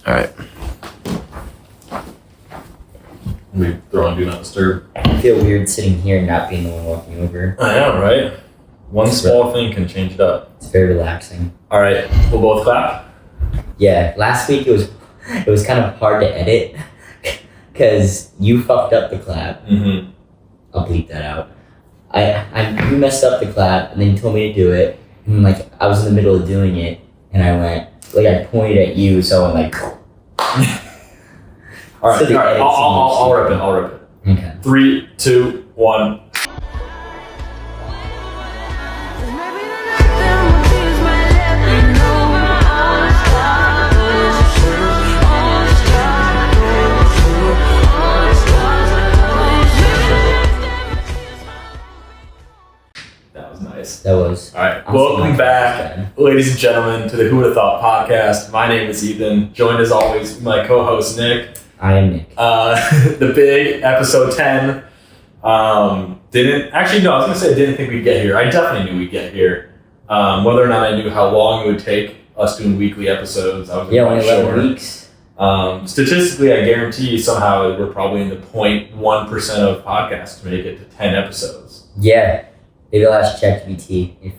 All right. We throw on Do Not Disturb. I feel weird sitting here and not being the one walking over. I know, right? One small thing can change it up. It's very relaxing. All right, we'll both clap. Yeah, last week it was kind of hard to edit because you fucked up the clap. Mm-hmm. I'll bleep that out. You messed up the clap and then you told me to do it. And like I was in the middle of doing it and I went I pointed at you, so I'm like. All right, I'll rip it. Okay. 3, 2, 1. That was. All right. Welcome back, ladies and gentlemen, to the Who Woulda Thought podcast. My name is Ethan, joined as always my co-host Nick. I am Nick. The big episode 10. I didn't think we'd get here. I definitely knew we'd get here. Whether or not I knew how long it would take us doing weekly episodes, I was only 11 weeks. Statistically, I guarantee you somehow we're probably in the 0.1% of podcasts to make it to 10 episodes. Yeah. Maybe I'll ask ChatGPT if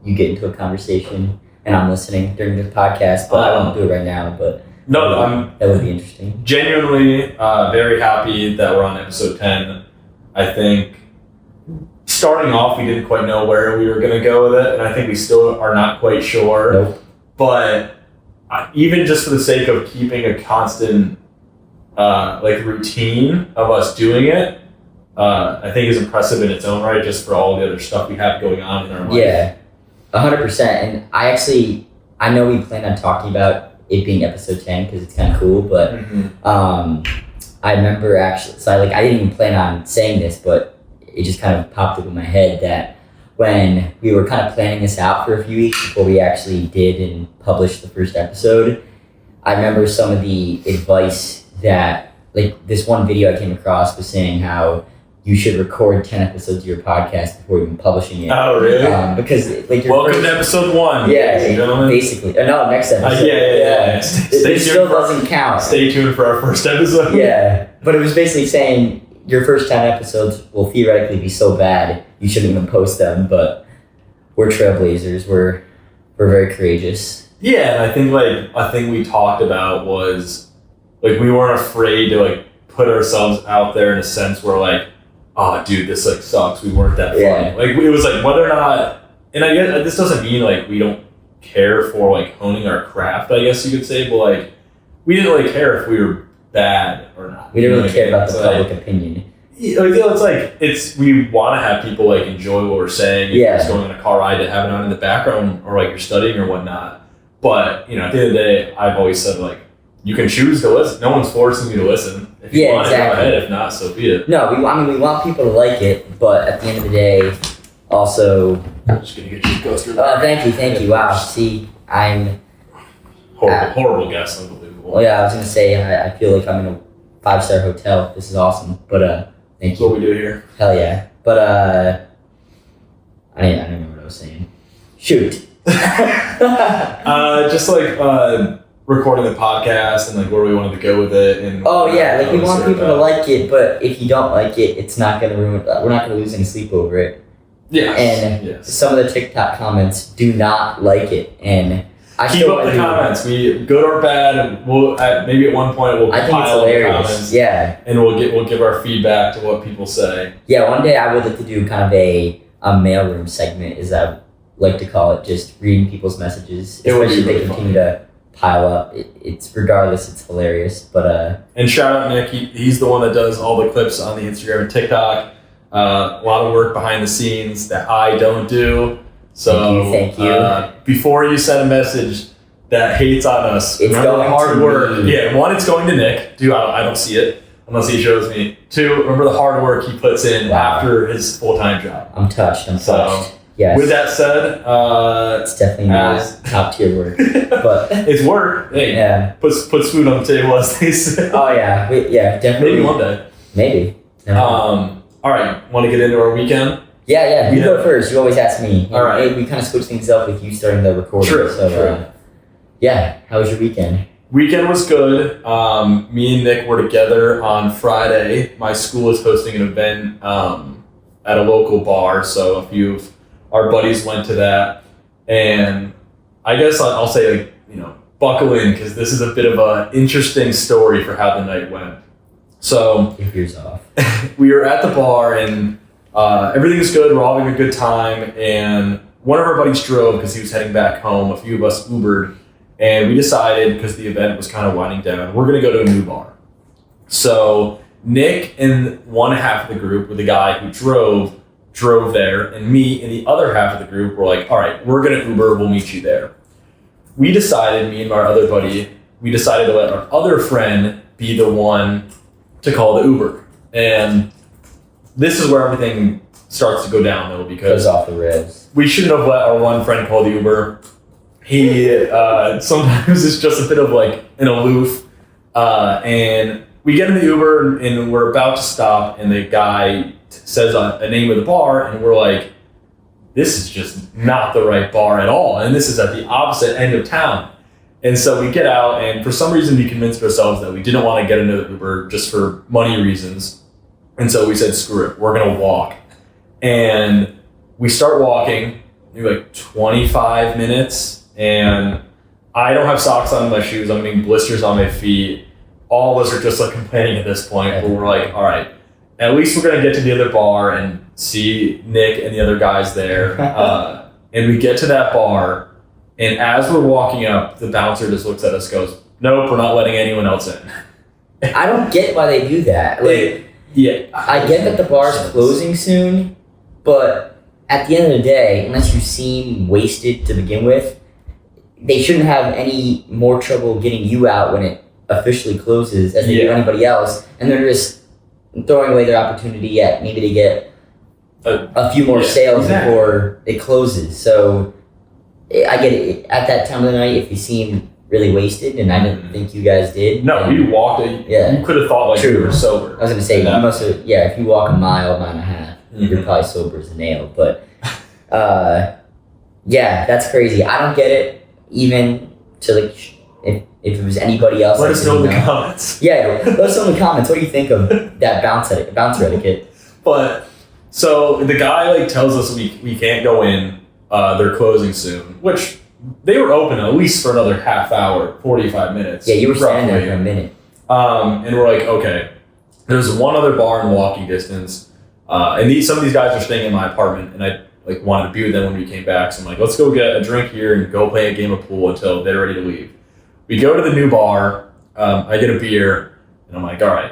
you get into a conversation and I'm listening during the podcast, but I won't do it right now. But that would be interesting. Genuinely very happy that we're on episode 10. I think starting off, we didn't quite know where we were going to go with it, and I think we still are not quite sure. Nope. But even just for the sake of keeping a constant routine of us doing it, I think is impressive in its own right, just for all the other stuff we have going on in our life. Yeah, 100%. And I know we plan on talking about it being episode 10 because it's kind of cool, but I remember actually, so I didn't even plan on saying this, but it just kind of popped up in my head that when we were kind of planning this out for a few weeks before we actually did and published the first episode, I remember some of the advice that, this one video I came across was saying how you should record 10 episodes of your podcast before even publishing it. Oh, really? Because welcome to episode 1. Yeah, basically. No, next episode. Yeah. It still doesn't count. Stay tuned for our first episode. Yeah, but it was basically saying your first 10 episodes will theoretically be so bad you shouldn't even post them. But we're trailblazers. We're very courageous. Yeah, and I think a thing we talked about was we weren't afraid to put ourselves out there in a sense where oh, dude, this sucks. We weren't that funny. Yeah. It was whether or not, and I guess this doesn't mean we don't care for honing our craft, I guess you could say, but we didn't really care if we were bad or not. We didn't really care about the public opinion. It's we want to have people enjoy what we're saying. If you're just going on a car ride to have it on in the background, or you're studying or whatnot. But at the end of the day, I've always said you can choose to listen. No one's forcing you to listen. If you want to, go ahead. If not, so be it. No, we want people to like it, but at the end of the day, also. I'm just gonna get you a coaster. Oh, thank you. Wow. See, I'm horrible guess. Unbelievable. Well, yeah, I was gonna say I feel like I'm in a 5-star hotel. This is awesome, but thank you. That's what we do here. Hell yeah, but I don't know what I was saying. Shoot. Recording the podcast and where we wanted to go with it, and we want people to like it, but if you don't like it, it's not gonna ruin. We're not gonna lose any sleep over it. Yeah. And some of the TikTok comments do not like it, and I keep up the comments. We good or bad, we'll maybe at one point we'll compile the comments. Yeah. And we'll give our feedback to what people say. Yeah. One day I would like to do kind of a mailroom segment, as I like to call it, just reading people's messages, especially if they continue to pile up. It's regardless, it's hilarious. But and shout out Nick, he's the one that does all the clips on the Instagram and TikTok. A lot of work behind the scenes that I don't do. So thank you. Before you send a message that hates on us, it's going hard to work. Me. Yeah, 1, it's going to Nick. 2, I don't see it unless he shows me. 2, remember the hard work he puts in after his full-time job. I'm touched. Yes. With that said, it's definitely not top tier work, but it's work. Hey, yeah, puts food on the table, as they say. Oh yeah, definitely. Maybe one day. Maybe. All right, want to get into our weekend? Yeah. You go first. You always ask me. All right. We kind of switch things up with you starting the recording. True. Yeah. How was your weekend? Weekend was good. Me and Nick were together on Friday. My school is hosting an event at a local bar, so a few of our buddies went to that. And I guess I'll say, like, you know, buckle in, because this is a bit of an interesting story for how the night went. So, Years off. We were at the bar, and everything's good. We're all having a good time, and one of our buddies drove because he was heading back home. A few of us Ubered. And we decided, because the event was kind of winding down, we're going to go to a new bar. So Nick and one half of the group, with the guy who drove there, and me and the other half of the group were like, all right, we're going to Uber, we'll meet you there. We decided, me and our other buddy, we decided to let our other friend be the one to call the Uber. And this is where everything starts to go downhill, because goes off the rails. We shouldn't have let our one friend call the Uber. He sometimes is just a bit of like an aloof, and we get in the Uber and we're about to stop, and the guy says a name of the bar, and we're like, this is just not the right bar at all, and this is at the opposite end of town. And so we get out, and for some reason we convinced ourselves that we didn't want to get into the Uber just for money reasons, and so we said, screw it, we're gonna walk. And we start walking, maybe like 25 minutes. And I don't have socks on my shoes. I'm getting blisters on my feet. All of us are just like complaining at this point. But we're like, all right, at least we're going to get to the other bar and see Nick and the other guys there. And we get to that bar. And as we're walking up, the bouncer just looks at us, goes, nope, we're not letting anyone else in. I don't get why they do that. Like, yeah, I get that the bar's closing soon, but at the end of the day, unless you seem wasted to begin with, they shouldn't have any more trouble getting you out when it officially closes as they do anybody else, and they're just throwing away their opportunity yet maybe to get a few more sales before it closes. So I get it. At that time of the night, if you seem really wasted, and I didn't think you guys did. No, we walked. You could have thought like we were sober. I was gonna say you must have. Yeah, if you walk a mile and a half, you're probably sober as a nail. But yeah, that's crazy. I don't get it. Even to like, if it was anybody else. Let us know in the comments. Yeah, let us know in the comments. What do you think of that bouncer etiquette? But so the guy like tells us we can't go in. They're closing soon, which they were open at least for another half hour, 45 minutes. Yeah, you were standing there for a minute. And we're like, okay. There's one other bar in walking distance, and some of these guys are staying in my apartment, and I like wanted to be with them when we came back. So I'm like, let's go get a drink here and go play a game of pool until they're ready to leave. We go to the new bar. I get a beer, and I'm like, all right,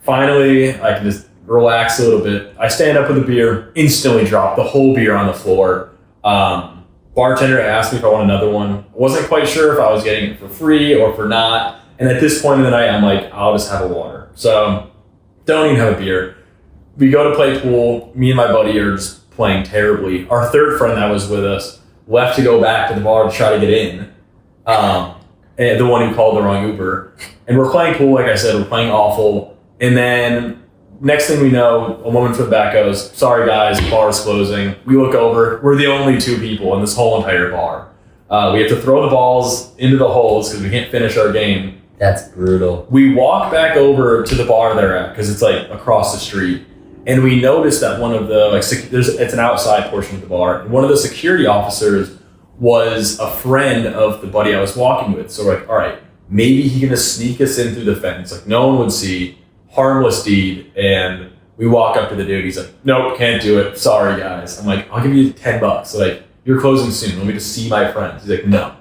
finally I can just relax a little bit. I stand up with the beer, instantly drop the whole beer on the floor. Bartender asked me if I want another one. Wasn't quite sure if I was getting it for free or for not. And at this point in the night, I'm like, I'll just have a water. So don't even have a beer. We go to play pool. Me and my buddy are just playing terribly. Our third friend that was with us left to go back to the bar to try to get in. And the one who called the wrong Uber. And we're playing pool, like I said, we're playing awful. And then next thing we know, a woman from the back goes, sorry guys, bar is closing. We look over, we're the only two people in this whole entire bar. We have to throw the balls into the holes because we can't finish our game. That's brutal. We walk back over to the bar they're at, because it's like across the street. And we noticed that one of the, it's an outside portion of the bar, and one of the security officers was a friend of the buddy I was walking with. So we're like, all right, maybe he can just sneak us in through the fence. Like no one would see, harmless deed. And we walk up to the dude, he's like, nope, can't do it. Sorry guys. I'm like, I'll give you $10. Like, you're closing soon. Let me just see my friends. He's like, no.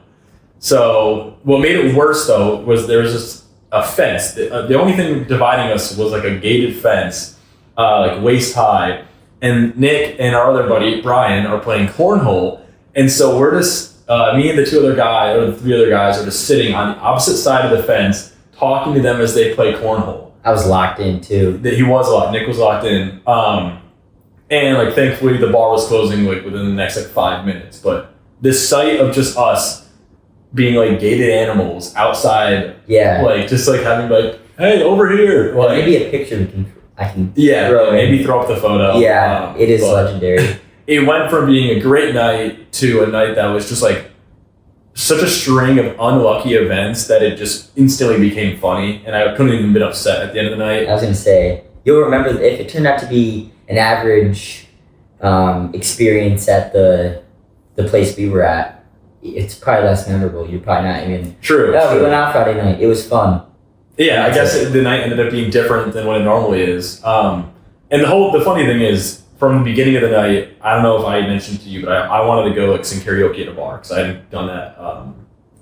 So what made it worse though, was there was just a fence. The only thing dividing us was like a gated fence. Like waist high, and Nick and our other buddy Brian are playing cornhole, and so we're just me and the two other guys, or the three other guys, are just sitting on the opposite side of the fence talking to them as they play cornhole. I was locked in too. He was locked. Nick was locked in, and like thankfully the bar was closing like within the next like 5 minutes. But this sight of just us being like gated animals outside, like just like having like, hey, over here, like maybe a picture I can maybe throw up the photo. Yeah, it is legendary. It went from being a great night to a night that was just like such a string of unlucky events that it just instantly became funny, and I couldn't even been upset at the end of the night. I was gonna say, you'll remember if it turned out to be an average experience at the place we were at. It's probably less memorable. You're probably not even. True. We went out Friday night. It was fun. Yeah, I guess the night ended up being different than what it normally is. And the funny thing is, from the beginning of the night, I don't know if I mentioned to you, but I wanted to go like sing karaoke at a bar because I hadn't done that.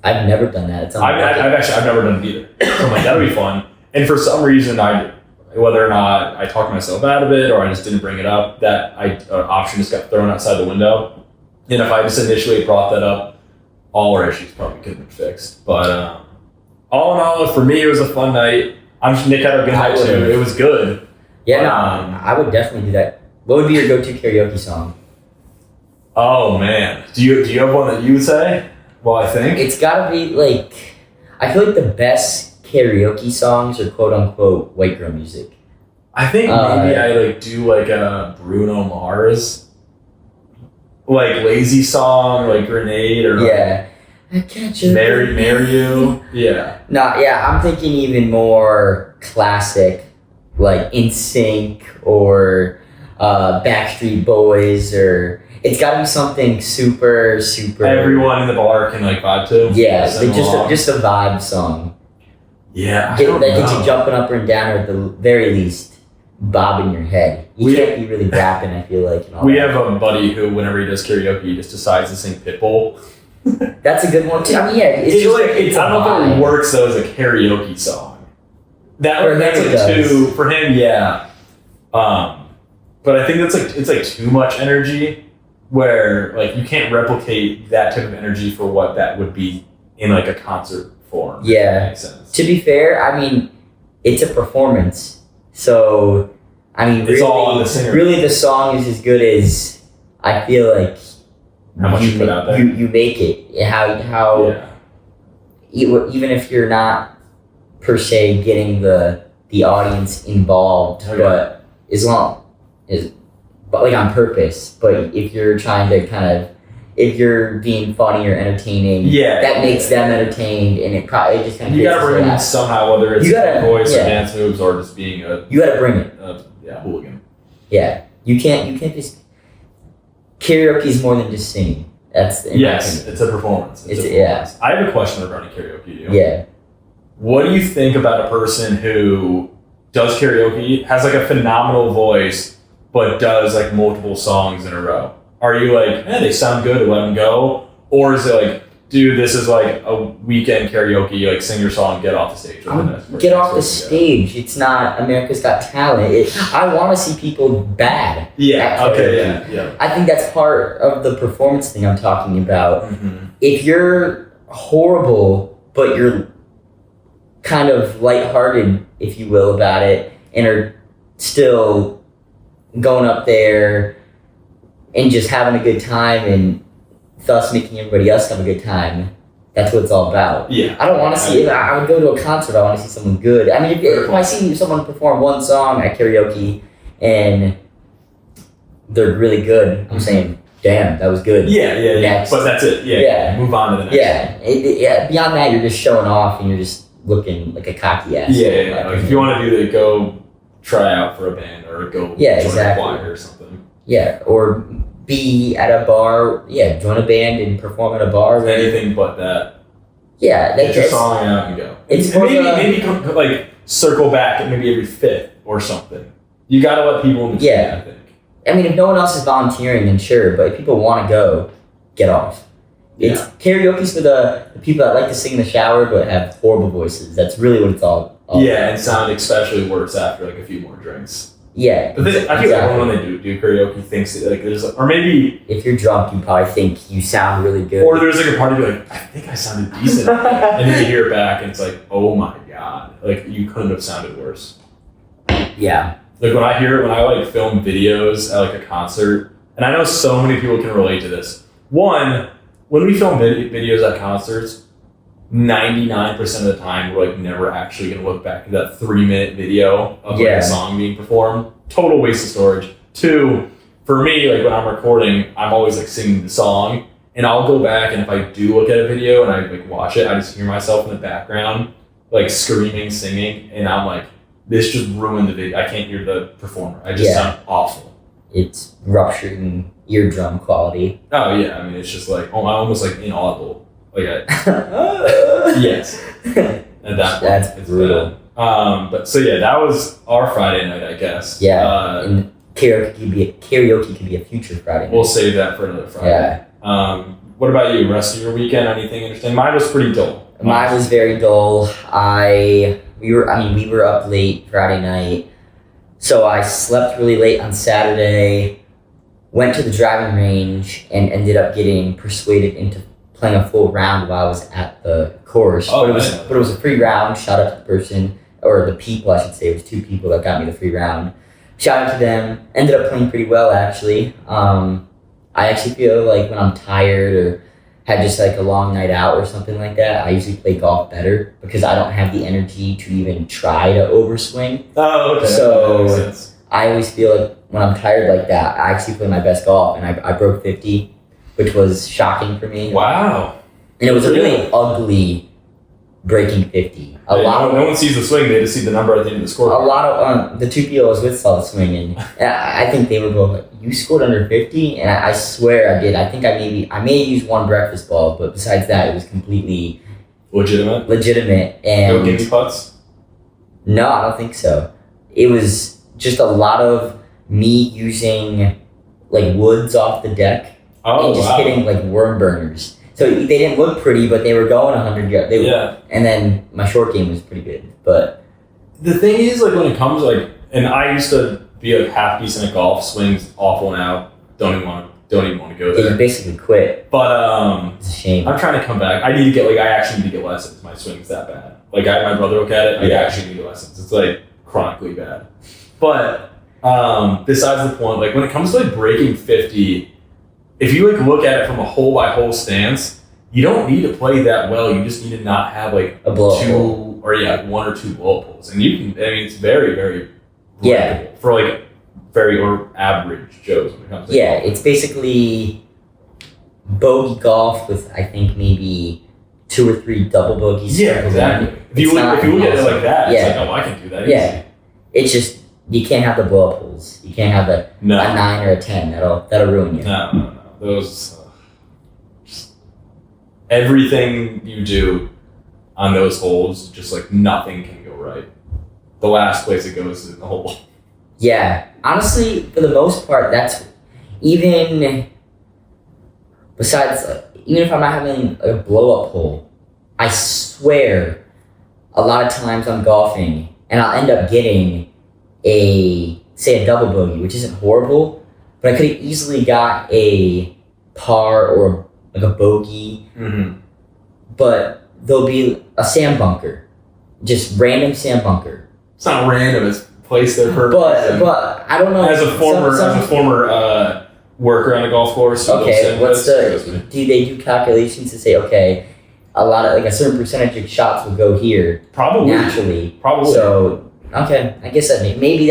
I've never done that. I've never done it either. So I'm like, that'll be fun. And for some reason, whether or not I talked myself out of it or I just didn't bring it up, that option just got thrown outside the window. And if I just initially brought that up, all our issues probably could have been fixed. But all in all, for me, it was a fun night. Nick had a good night too. It was good. Yeah, I would definitely do that. What would be your go-to karaoke song? Oh man, do you have one that you would say? Well, I think it's gotta be like, I feel like the best karaoke songs are quote unquote white girl music. I think maybe I do like a Bruno Mars, like lazy song, like Grenade or yeah. I catch you. Marry You. Yeah. I'm thinking even more classic, like NSYNC or Backstreet Boys, or it's got to be something super. Everyone in the bar can like vibe to. Yeah, just a vibe song. Yeah, that gets you jumping up and down, or at the very least, bobbing your head. You can't be really rapping. I feel like. We have a buddy who, whenever he does karaoke, he just decides to sing Pitbull. That's a good one too. I mean, yeah, it's just like I don't know if it works though as a karaoke song. That's like too for him, yeah. But I think it's like too much energy, where like you can't replicate that type of energy for what that would be in like a concert form. Yeah, if that makes sense. To be fair, I mean, it's a performance, so I mean, it's all on the singer. Really, the song is as good as I feel like. How much you put out there? You make it. How even if you're not per se getting the audience involved, but but like on purpose. But if you're trying to if you're being funny or entertaining, that makes them entertained, and it just kind of you gotta bring it somehow, whether it's voice or dance moves or just being you gotta bring it. Hooligan. Yeah, you can't just. Karaoke is more than just singing. It's a performance. Yeah. I have a question regarding karaoke. Do you? Yeah. What do you think about a person who does karaoke, has like a phenomenal voice, but does like multiple songs in a row? Are you like, they sound good, let them go? Or is it like, dude, this is like a weekend karaoke, like sing your song, get off the stage. Get off the stage. It's not America's Got Talent. I want to see people bad. Yeah, okay, yeah. I think that's part of the performance thing I'm talking about. Mm-hmm. If you're horrible, but you're kind of lighthearted, if you will, about it, and are still going up there and just having a good time and thus making everybody else have a good time, that's what it's all about. Yeah. I don't want to see, I would go to a concert, I want to see someone good. I mean, if I see someone perform one song at karaoke and they're really good, I'm saying, damn, that was good. Yeah. Next. But that's it. Yeah. Move on to the next. Yeah. Beyond that, you're just showing off and you're just looking like a cocky ass. Yeah. Like if you want to do that, go try out for a band or go join a choir or something. Yeah. Or be at a bar, join a band and perform at a bar. Anything but that. Yeah, get your song out and go. It's maybe like circle back maybe every fifth or something. You gotta let people in the scene, I think. I mean, if no one else is volunteering, then sure. But if people want to go, get off. It's karaoke's for the people that like to sing in the shower but have horrible voices. That's really what it's all about. And sound especially worse after like a few more drinks. Yeah, but I think everyone when they do karaoke thinks like there's or maybe if you're drunk, you probably think you sound really good. Or there's like a part of you like I think I sounded decent, and then you hear it back and it's like, oh my god, like you couldn't have sounded worse. Yeah. Like when I hear it, when I like film videos at like a concert, and I know so many people can relate to this. One, when we film videos at concerts, 99% of the time we're like never actually gonna look back at that 3-minute video of like a song being performed. Total waste of storage. Two, for me, like when I'm recording, I'm always like singing the song, And I'll go back, and if I do look at a video and I like watch it, I just hear myself in the background like screaming, singing, and I'm like, this just ruined the video. I can't hear the performer. I just sound awful. It's rupturing eardrum quality. Oh yeah, I mean it's just like I'm almost like inaudible. Like yes, at that point, that's brutal. But so yeah, that was our Friday night, I guess. Yeah, and karaoke could be a future Friday night. We'll save that for another Friday. Yeah. What about you? Rest of your weekend? Anything interesting? Mine was pretty dull. Mine was very dull. We were up late Friday night, so I slept really late on Saturday. Went to the driving range and ended up getting persuaded into playing a full round while I was at the course. Oh, but it was a free round. Shout out to the person, or the people, I should say. It was 2 people that got me the free round. Shout out to them. Ended up playing pretty well, actually. I actually feel like when I'm tired or had just like a long night out or something like that, I usually play golf better because I don't have the energy to even try to overswing. Oh, okay. So I always feel like when I'm tired like that, I actually play my best golf, and I broke 50, which was shocking for me. Wow. And it was a really ugly breaking 50. No one sees the swing; they just see the number at the end of the score. A lot of the 2 people I was with saw the swing, and I think they were both like, "You scored under 50," and I swear I did. I think I may have used 1 breakfast ball, but besides that, it was completely legitimate. And no gimme putts? No, I don't think so. It was just a lot of me using like woods off the deck and just hitting like worm burners. So they didn't look pretty, but they were going 100 yards. And then my short game was pretty good. But the thing is, like, when it comes, like, and I used to be like half decent at golf, swings awful now. Don't even want to go there. You basically quit. But it's a shame. I'm trying to come back. I actually need to get lessons. My swing's that bad. Like, I had my brother look at it. I actually need lessons. It's like chronically bad. But besides the point, like when it comes to like breaking 50. If you like look at it from a hole by hole stance, you don't need to play that well. You just need to not have like a blow 1 or 2 blow holes, and you can. I mean, it's very, very breakable for like very or average Joes when it comes to golf. It's basically bogey golf with I think maybe 2 or 3 double bogeys. Yeah, exactly. If you look at it like that, it's like, oh, I can do that. Yeah, it's just you can't have the blow up holes. You can't have a 9 or a 10. That'll ruin you. No. Those everything you do on those holes, just like nothing can go right. The last place it goes is in the hole. Yeah, honestly, for the most part, that's even besides even if I'm not having a blow up hole, I swear a lot of times I'm golfing and I'll end up getting a double bogey, which isn't horrible. But I could have easily got a par or like a bogey. Mm-hmm. But there'll be a sand bunker. Just random sand bunker. It's not random, it's placed there for But I don't know. As a former worker on a golf course. Okay, do they do calculations to say, okay, a lot of like a certain percentage of shots will go here probably naturally. Probably. So okay, I guess that maybe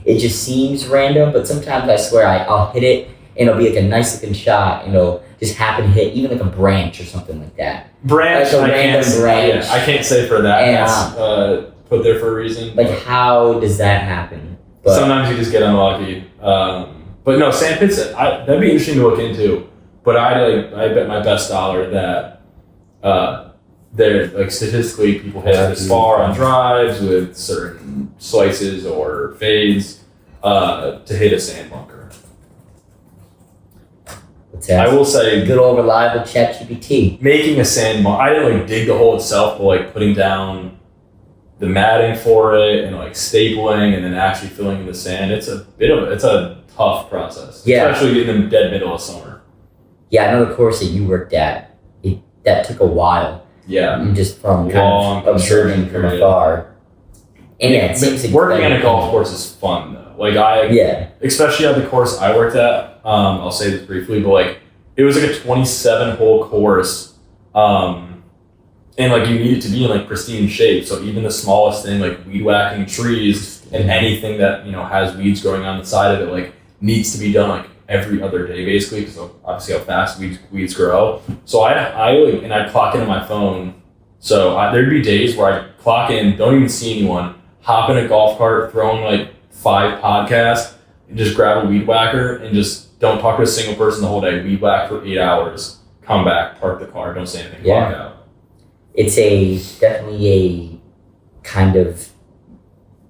it just seems random, but sometimes I swear I'll hit it and it'll be like a nice looking shot and it'll just happen to hit even like a branch or something like that. Branch, like a random branch. I can't say for that. And, that's put there for a reason. Like how does that happen? But sometimes you just get unlucky. But no, sand pits, that'd be interesting to look into. But I bet my best dollar that they're like statistically people hit this far on drives with certain slices or fades to hit a sand bunker. I will say, good old reliable ChatGPT. Making a sand bunker. I didn't like dig the hole itself, but like putting down the matting for it and like stapling and then actually filling in the sand. It's a tough process. Yeah. Especially in the dead middle of summer. Yeah, I know the course that you worked at. That took a while. Yeah. Just from kind of observing from afar. And it seems working on a golf course is fun though. Like especially at the course I worked at. I'll say this briefly, but like it was like a 27-hole course, and like you need it to be in like pristine shape. So even the smallest thing, like weed whacking trees and anything that has weeds growing on the side of it, like needs to be done like every other day basically, because obviously how fast weeds grow. So I'd clock into my phone. So there'd be days where I'd clock in, don't even see anyone, hop in a golf cart, throw in like 5 podcasts, and just grab a weed whacker and just don't talk to a single person the whole day. Weed whack for 8 hours, come back, park the car, don't say anything, walk out. It's definitely a kind of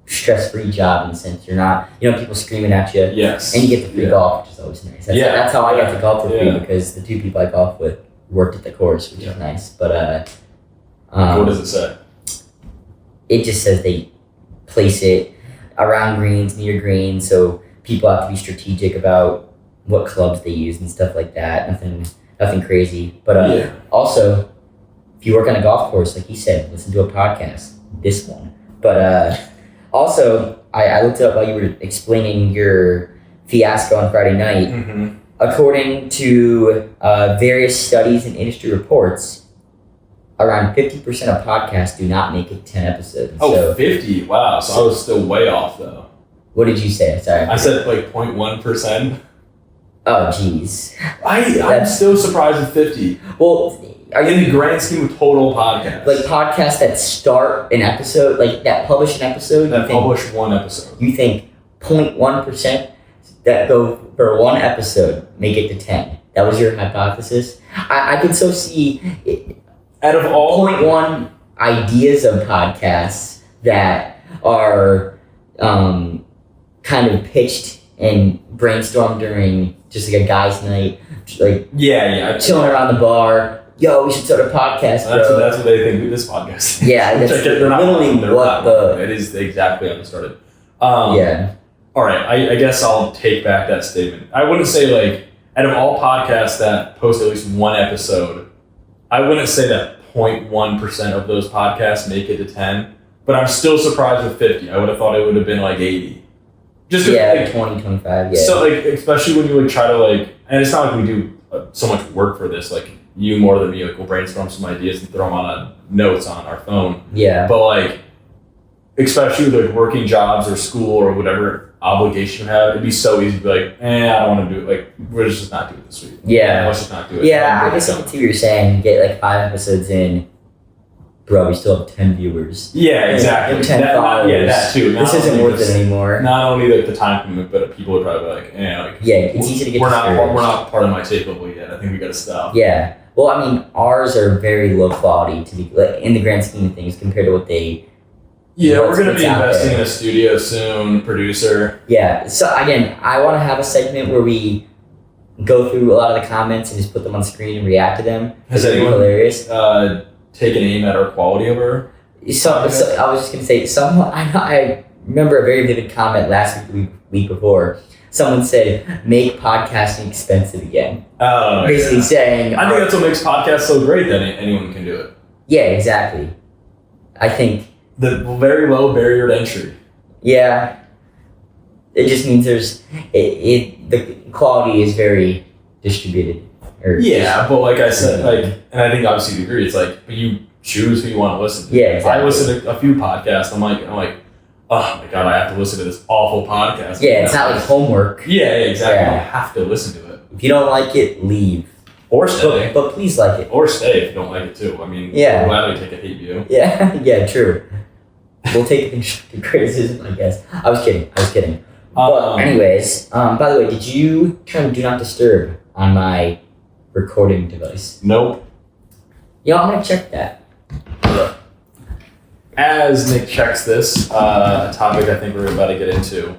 stress-free job in the sense you're not, people screaming at you. Yes. And you get the free golf, which is always nice. That's how I got to golf for free because the 2 people I golf with worked at the course, which is nice. But what does it say? It just says they place it around greens, near greens, so people have to be strategic about what clubs they use and stuff like that. Nothing crazy. But also, if you work on a golf course, like you said, listen to a podcast. This one. But also, I looked it up while you were explaining your fiasco on Friday night. Mm-hmm. According to various studies and industry reports, around 50% of podcasts do not make it 10 episodes. Oh, so, 50? Wow. So I was still way off, though. What did you say? Sorry. I said like 0.1%. Oh, jeez. I'm still surprised at 50. Well, are you in the grand scheme of total podcasts? Like podcasts that start an episode, like that publish an episode? That publish one episode. You think 0.1% that go for one episode make it to 10? That was your hypothesis? I could so see... Out of all 0.1 ideas of podcasts that are kind of pitched and brainstormed during just like a guy's night, like chilling around the bar. Yo, we should start a podcast. That's what they think this podcast. Yeah, that's literally what it is exactly how they started. All right, I guess I'll take back that statement. I wouldn't say like out of all podcasts that post at least one episode, I wouldn't say that 0.1% of those podcasts make it to 10, but I'm still surprised with 50. I would have thought it would have been like 80. Just 20, 25, So like, especially when you like try to like, and it's not like we do so much work for this, like you more than me, like we'll brainstorm some ideas and throw them on notes on our phone. Yeah. But like, especially with like working jobs or school or whatever obligation you have, it'd be so easy to be like, I don't want to do it. Like, let's just not do it this week. Yeah. Let's just not do it. Yeah, I guess I can see what you're saying. Get like 5 episodes in, bro, we still have 10 viewers. Yeah, exactly. 10 followers. That too. This isn't worth it anymore. Not only like the time commitment, but people would probably be like, it's easy to get we're not part of my takeover yet. I think we got to stop. Yeah. Well, I mean, ours are very low quality to be like, in the grand scheme of things compared to what they. Yeah, we're going to be investing in a studio soon, producer. Yeah. So again, I want to have a segment where we go through a lot of the comments and just put them on screen and react to them. Has anyone hilarious? Taken aim at our quality over? So I was just going to say, I remember a very vivid comment last week before. Someone said, make podcasting expensive again. Oh, basically saying... I think that's what makes podcasts so great that anyone can do it. Yeah, exactly. I think... The very low barrier to entry. Yeah. It just means the quality is very distributed. But like I said, and I think obviously you agree, it's like, but you choose who you want to listen to. Yeah, exactly. I listen to a few podcasts, I'm like, oh my God, I have to listen to this awful podcast. Yeah, it's not like homework. Yeah, exactly. Yeah. You have to listen to it. If you don't like it, leave. Or stay. But please like it. Or stay if you don't like it too. I mean, we'll gladly take a hate view. Yeah, true. We'll take the criticism, I guess. I was kidding. But anyways, by the way, did you turn Do Not Disturb on my recording device? Nope. I'm going to check that. As Nick checks this, a topic I think we're about to get into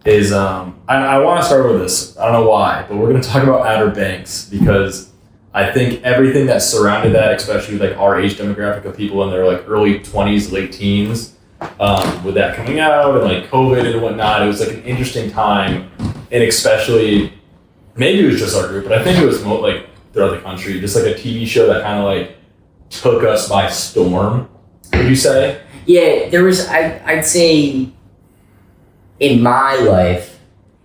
is, I want to start with this. I don't know why, but we're going to talk about Outer Banks because I think everything that surrounded that, especially like our age demographic of people in their like early 20s, late teens, with that coming out and like COVID and whatnot, it was like an interesting time, and especially maybe it was just our group, but I think it was like throughout the country, just like a TV show that kind of like took us by storm. Would you say? Yeah, there was. I'd say in my life,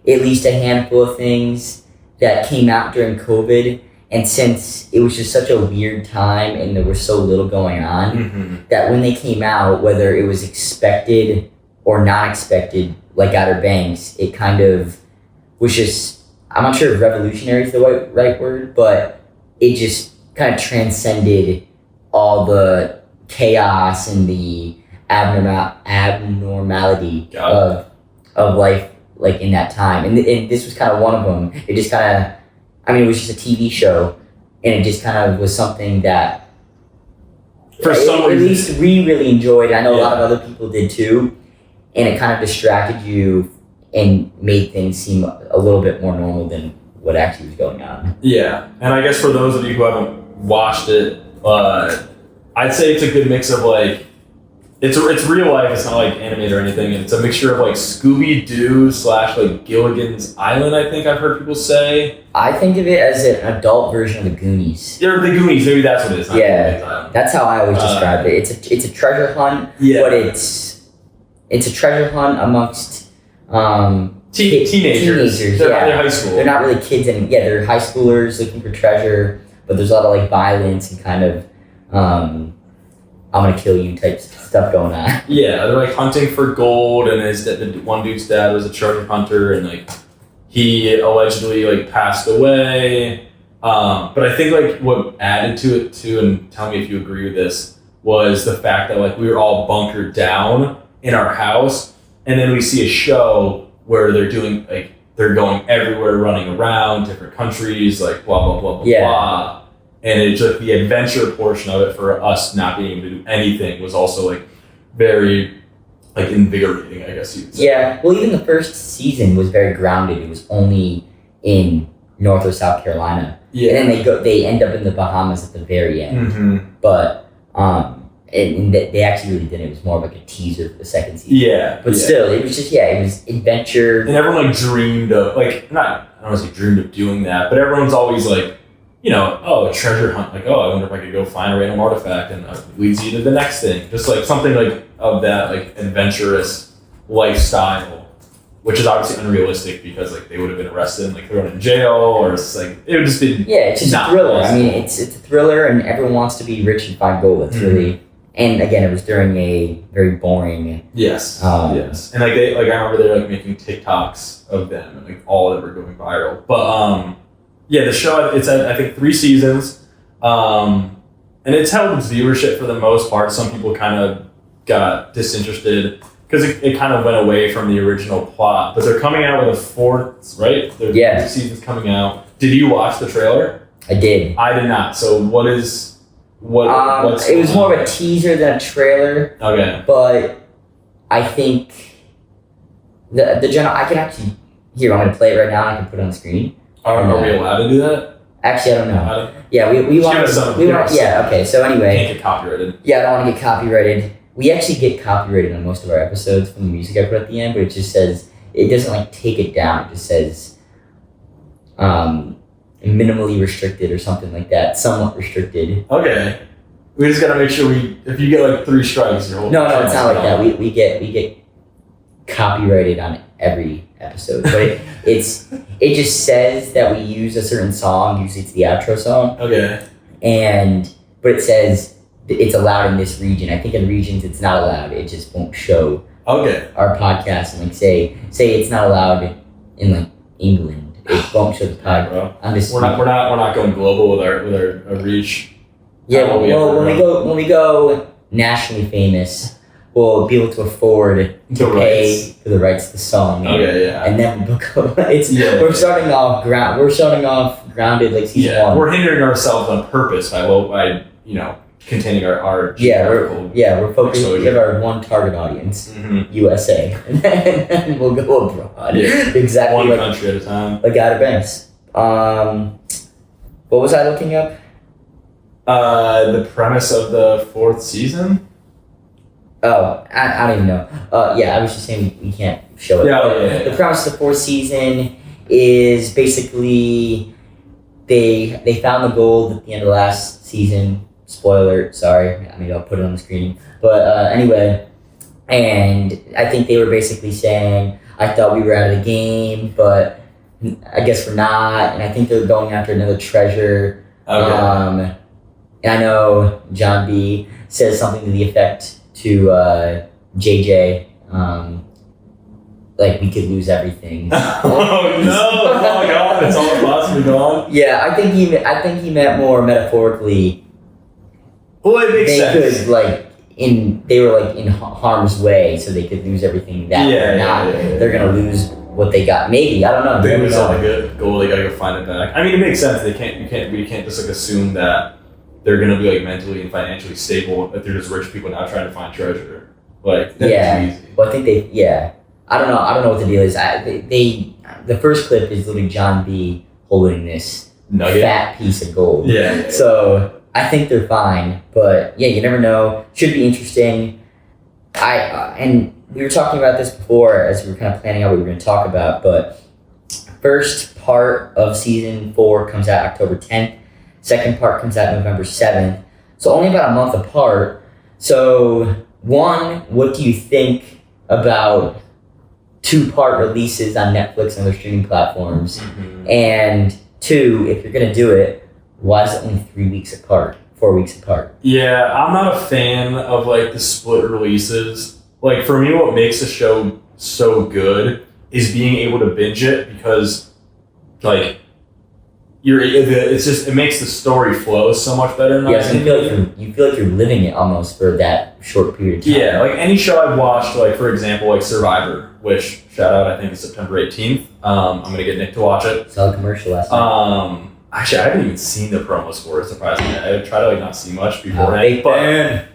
at least a handful of things that came out during COVID. And since it was just such a weird time and there was so little going on, that when they came out, whether it was expected or not expected, like Outer Banks, it kind of was just, I'm not sure if revolutionary is the right word, but it just kind of transcended all the chaos and the abnormality of life, like in that time. And this was kind of one of them. It just kind of, it was just a TV show, and it just kind of was something that at least we really enjoyed. I know a lot of other people did too, and it kind of distracted you and made things seem a little bit more normal than what actually was going on. Yeah, and I guess for those of you who haven't watched it, I'd say it's a good mix of like, it's real life. It's not like animated or anything. It's a mixture of like Scooby-Doo / like Gilligan's Island. I think I've heard people say. I think of it as an adult version of the Goonies. Yeah, the Goonies. Maybe that's what it is. Yeah, that's how I always describe it. It's a treasure hunt. Yeah. But it's a treasure hunt amongst teenagers. They're high school. They're not really kids anymore. Yeah, they're high schoolers looking for treasure, but there's a lot of like violence and kind of I'm gonna kill you type stuff going on. Yeah, they're like hunting for gold, and the one dude's dad was a treasure hunter, and like he allegedly like passed away. But I think like what added to it too, and tell me if you agree with this, was the fact that like we were all bunkered down in our house, and then we see a show where they're doing like they're going everywhere, running around different countries, like blah blah blah blah blah. And it's like the adventure portion of it for us not being able to do anything was also like very like invigorating, I guess you'd say. Yeah, well, even the first season was very grounded. It was only in North or South Carolina. Yeah. And then they end up in the Bahamas at the very end. Mm-hmm. But and they actually really didn't. It was more of like a teaser for the second season. Yeah. But still, it was just it was adventure. And everyone like dreamed of I don't want to say dreamed of doing that, but everyone's always like, a treasure hunt. Like, I wonder if I could go find a random artifact and leads you to the next thing. Just like something like of that like adventurous lifestyle, which is obviously unrealistic because like they would have been arrested and like thrown in jail, or it's like it would just be it's just a thriller. It's a thriller, and everyone wants to be rich and find gold. It's really, and again, it was during a very boring. Yes. Yes, and like I remember they're like making TikToks of them, and like all of them were going viral, but the show, it's at, I think, 3 seasons, and it's held its viewership for the most part. Some people kind of got disinterested because it kind of went away from the original plot. But they're coming out with a 4th, right? There's 2 seasons coming out. Did you watch the trailer? I did. I did not. So what's it was more of a teaser than a trailer. Okay. But I think the general, I can actually, I'm going to play it right now. I can put it on the screen. Are we allowed to do that? Actually, I don't know. We want. Okay. So anyway, can't get copyrighted. Yeah, I don't want to get copyrighted. We actually get copyrighted on most of our episodes from the music I put at the end, but it just says it doesn't like take it down. It just says minimally restricted or something like that, somewhat restricted. Okay. We just gotta make sure if you get like 3 strikes, you're holding. No, it's not like that. We get copyrighted on every episode, but it just says that we use a certain song. Usually it's the outro song. Okay. But it says it's allowed in this region. I think in regions it's not allowed. It just won't show. Okay. Our podcast, and like say it's not allowed in like England. It won't show the podcast. We're not going global with our reach. Yeah. Well, when we go nationally famous, we'll be able to afford to pay for the rights to the song. Okay, yeah. And then we'll book rights. Yeah. We're starting off grounded like season 1. We're hindering ourselves on purpose by containing our we're focused. We have our one target audience, USA, and then we'll go abroad. Yeah. Exactly. One country at a time. Like Outer Banks. What was I looking up? The premise of the 4th season. Oh, I don't even know. I was just saying we can't show it. Yeah. The premise of the 4th season is basically they found the gold at the end of last season. Spoiler, sorry. I'll put it on the screen. But anyway, and I think they were basically saying, I thought we were out of the game, but I guess we're not. And I think they're going after another treasure. Okay. And I know John B says something to the effect to JJ, like we could lose everything. Oh no! Oh god, it's all possibly gone. Yeah, I think he meant more metaphorically. Well, it makes sense. Could they were like in harm's way, so they could lose everything. They're gonna lose what they got. Maybe, I don't know. They lose like a goal. They gotta go find it back. I mean, it makes sense. We can't just like assume that they're gonna be like mentally and financially stable if they're just rich people now trying to find treasure. Like that's easy. Well, I think I don't know what the deal is. The first clip is literally John B holding this fat piece of gold. Yeah. So I think they're fine, but yeah, you never know. Should be interesting. And we were talking about this before as we were kind of planning out what we were going to talk about, but first part of season 4 comes out October 10th. Second part comes out November 7th. So only about a month apart. So one, what do you think about 2-part releases on Netflix and other streaming platforms? Mm-hmm. And 2, if you're going to do it, why is it only 3 weeks apart, 4 weeks apart? Yeah, I'm not a fan of like the split releases. Like for me, what makes a show so good is being able to binge it because like it makes the story flow so much better. Yeah, you feel like you're living it almost for that short period of time. Yeah, like any show I've watched, like for example, like Survivor, which shout out I think is September 18th. I'm gonna get Nick to watch it. Saw the commercial last night. Actually, I haven't even seen the promos for it. Surprisingly, I try to like not see much beforehand. But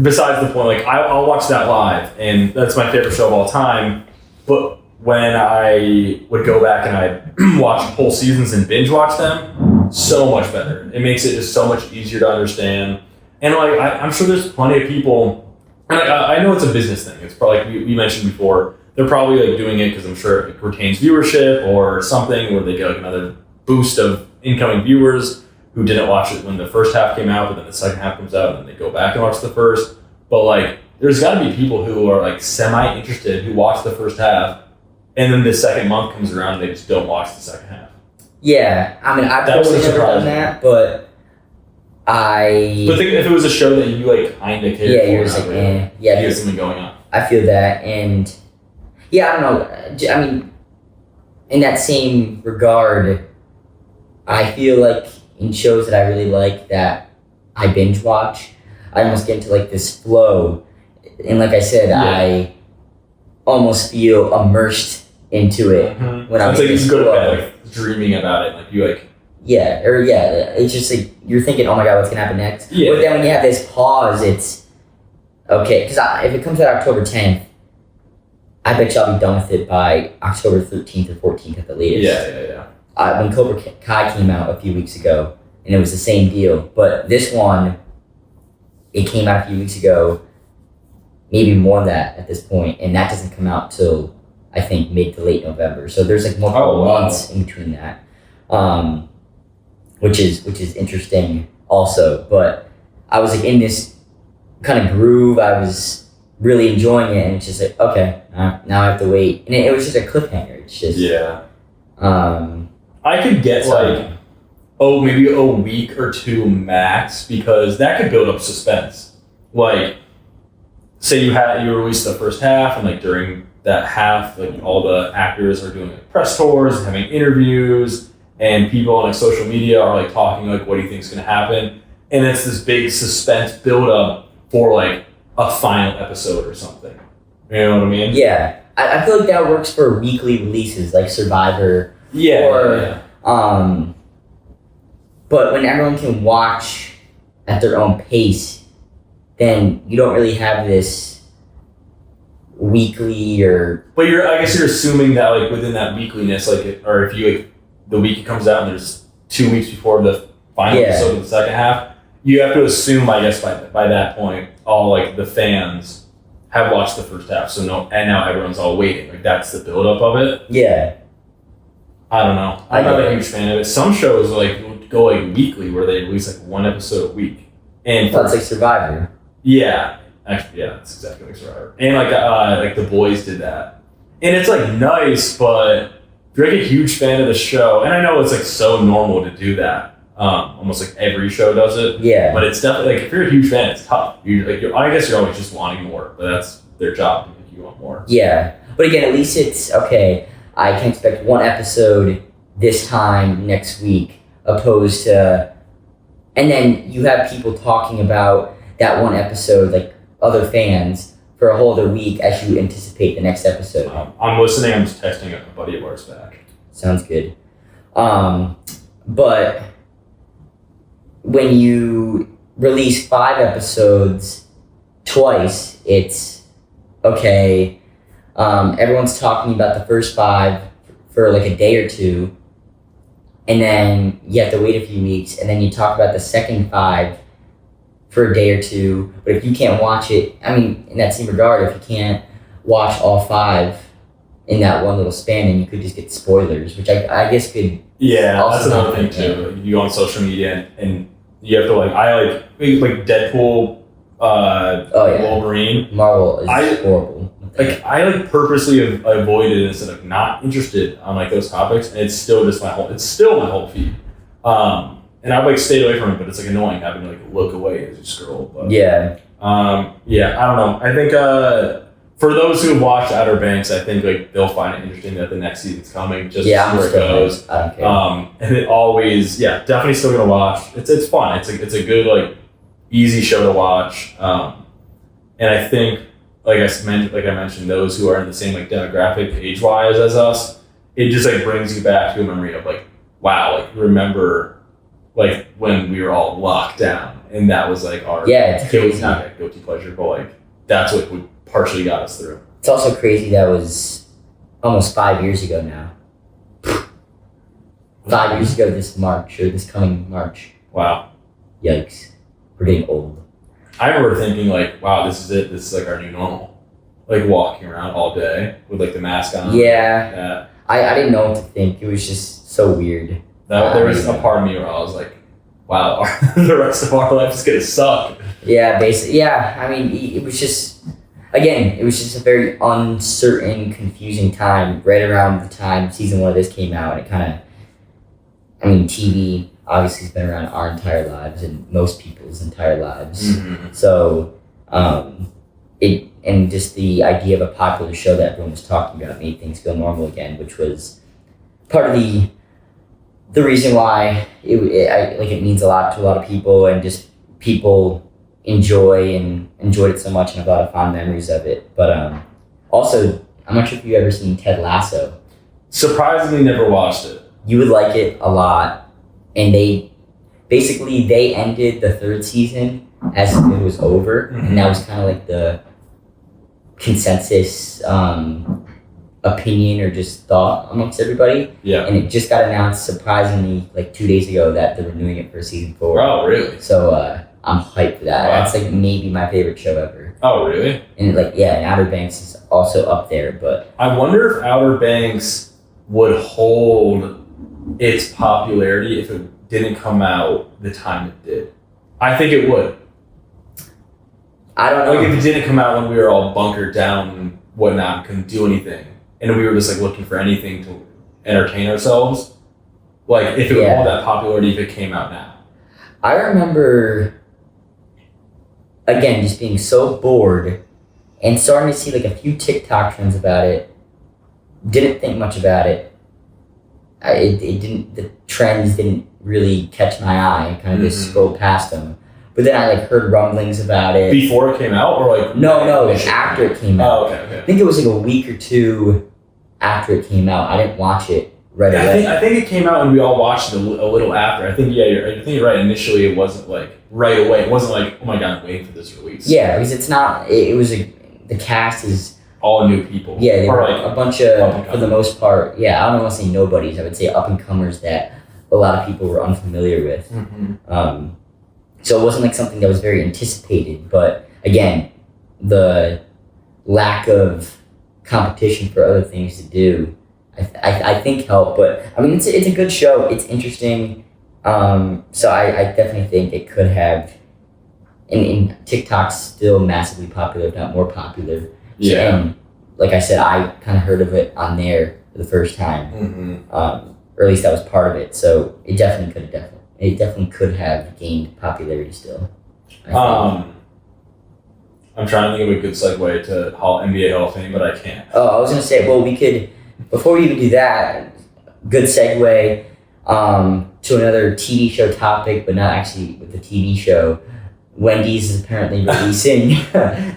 besides the point, like I'll watch that live, and that's my favorite show of all time. But when I would go back and I'd watch whole seasons and binge watch them, so much better. It makes it just so much easier to understand. And like I'm sure there's plenty of people, and I know it's a business thing. It's probably like we mentioned before. They're probably like doing it because I'm sure it retains viewership or something, where they get like another boost of incoming viewers who didn't watch it when the first half came out, but then the second half comes out and then they go back and watch the first. But like, there's got to be people who are like semi-interested who watch the first half, and then the second month comes around and they just don't watch the second half. Yeah, I mean, I've probably never done that, but But think if it was a show that you like kind of cared for, you're just like, there's something going on. I feel that, and yeah, I don't know. I mean, in that same regard, I feel like in shows that I really like that I binge watch, I almost get into like this flow, and like I said, I almost feel immersed into it when I'm. It's like you go to bed like dreaming about it, like you like. It's just like you're thinking, oh my god, what's gonna happen next? Yeah. But then when you have this pause, it's okay. Because if it comes out October 10th, I bet you I'll be done with it by October 13th or 14th at the latest. Yeah. When Cobra Kai came out a few weeks ago, and it was the same deal. But this one, it came out a few weeks ago, maybe more than that at this point, and that doesn't come out till I think mid to late November. So there's like multiple months in between that, which is interesting also. But I was like in this kind of groove. I was really enjoying it, and it's just like, okay, now I have to wait. And it was just a cliffhanger. It's just I could get maybe a week or two max, because that could build up suspense. Like, say you release the first half, and like during that half, like all the actors are doing like press tours and having interviews, and people on like social media are like talking like, what do you think is going to happen? And it's this big suspense build up for like a final episode or something. You know what I mean? Yeah. I feel like that works for weekly releases like Survivor. But when everyone can watch at their own pace, then you don't really have this weekly or. But I guess you're assuming that like within that weekliness, or if you like the week it comes out and there's 2 weeks before the final episode of the second half, you have to assume, I guess, by that point, all like the fans have watched the first half. So now everyone's all waiting. Like that's the buildup of it. Yeah. I don't know. I'm not a huge fan of it. Some shows like go like weekly, where they release like one episode a week. And that's like Survivor. Yeah, actually, yeah, that's exactly like Survivor. And like The Boys did that, and it's like nice, but if you're like a huge fan of the show, and I know it's like so normal to do that. Almost like every show does it. Yeah. But it's definitely like if you're a huge fan, it's tough. I guess you're always just wanting more, but that's their job to be a you want more. Yeah, but again, at least it's okay. I can expect one episode this time next week, opposed to, and then you have people talking about that one episode, like other fans, for a whole other week as you anticipate the next episode. I'm listening. I'm just texting a buddy of ours back. Sounds good. But when you release 5 episodes twice, it's okay. Everyone's talking about the first 5 for like a day or two, and then you have to wait a few weeks, and then you talk about the second 5 for a day or two. But if you can't watch it, I mean, in that same regard, if you can't watch all 5 in that one little span, then you could just get spoilers, which I guess could. Yeah, that's another thing too. You go on social media and you have to I like Deadpool, Wolverine. Marvel is horrible. I purposely avoided it instead of not interested on those topics, and it's still my whole feed. And I've stayed away from it, but it's annoying having to look away as you scroll. But, yeah. I don't know. I think for those who have watched Outer Banks, I think they'll find it interesting that the next season's coming. Just to see where it goes. I don't care. And it always, definitely still gonna watch. It's fun. It's a good easy show to watch. And I think like I mentioned, those who are in the same demographic age wise as us, it just brings you back to a memory of wow, remember when we were all locked down, and that was our it's crazy. Not a guilty pleasure, but that's what would partially got us through. It's also crazy that was almost 5 years ago now. 5 years ago this coming March. Wow. Yikes. We're getting old. I remember thinking wow, this is it. This is our new normal. Walking around all day with the mask on. Yeah. I didn't know what to think. It was just so weird. There was a part of me where I was wow, the rest of our life is going to suck. Yeah, basically. Yeah, I mean, it was just a very uncertain, confusing time right around the time season 1 of this came out. And it kind of, TV obviously has been around our entire lives and most people's entire lives. Mm-hmm. So, and just the idea of a popular show that everyone was talking about made things feel normal again, which was part of the reason why it means a lot to a lot of people, and just people enjoyed it so much and have a lot of fond memories of it. But also, I'm not sure if you've ever seen Ted Lasso. Surprisingly, never watched it. You would like it a lot, and they ended the 3rd season as if it was over, and that was kind of the consensus opinion or just thought amongst everybody. Yeah. And it just got announced surprisingly 2 days ago that they're renewing it for season 4. Oh, really? So I'm hyped for that. Wow. That's maybe my favorite show ever. Oh, really? And and Outer Banks is also up there, but I wonder if Outer Banks would hold its popularity if it didn't come out the time it did. I think it would. I don't know. If it didn't come out when we were all bunkered down and whatnot, couldn't do anything, and we were just looking for anything to entertain ourselves, if it would hold that popularity if it came out now. I remember, again, just being so bored and starting to see a few TikTok trends about it. Didn't think much about it. The trends didn't really catch my eye. I kind of just scrolled past them. But then I heard rumblings about it. Before it came out, or No, after it came out. Oh, okay. I think it was a week or two after it came out. I didn't watch it right away. I think it came out and we all watched it a little after. I think you're right. Initially, it wasn't right away. It wasn't oh my god, I'm waiting for this release. Yeah, because it's not. It was the cast is all new people. Yeah, they were a bunch of, for the most part. Yeah, I don't want to say nobodies. I would say up and comers that a lot of people were unfamiliar with. Mm-hmm. So it wasn't something that was very anticipated, but again, the lack of competition for other things to do, I think helped. But it's a good show. It's interesting. So I definitely think it could have. And TikTok's still massively popular, if not more popular. Yeah. And like I said, I kind of heard of it on there for the first time, or at least that was part of it. So it definitely could have gained popularity still. I'm trying to think of a good segue to NBA Hall of Fame, but I can't. Oh, I was gonna say, well, we could, before we even do that, good segue to another TV show topic, but not actually with the TV show. Wendy's is apparently releasing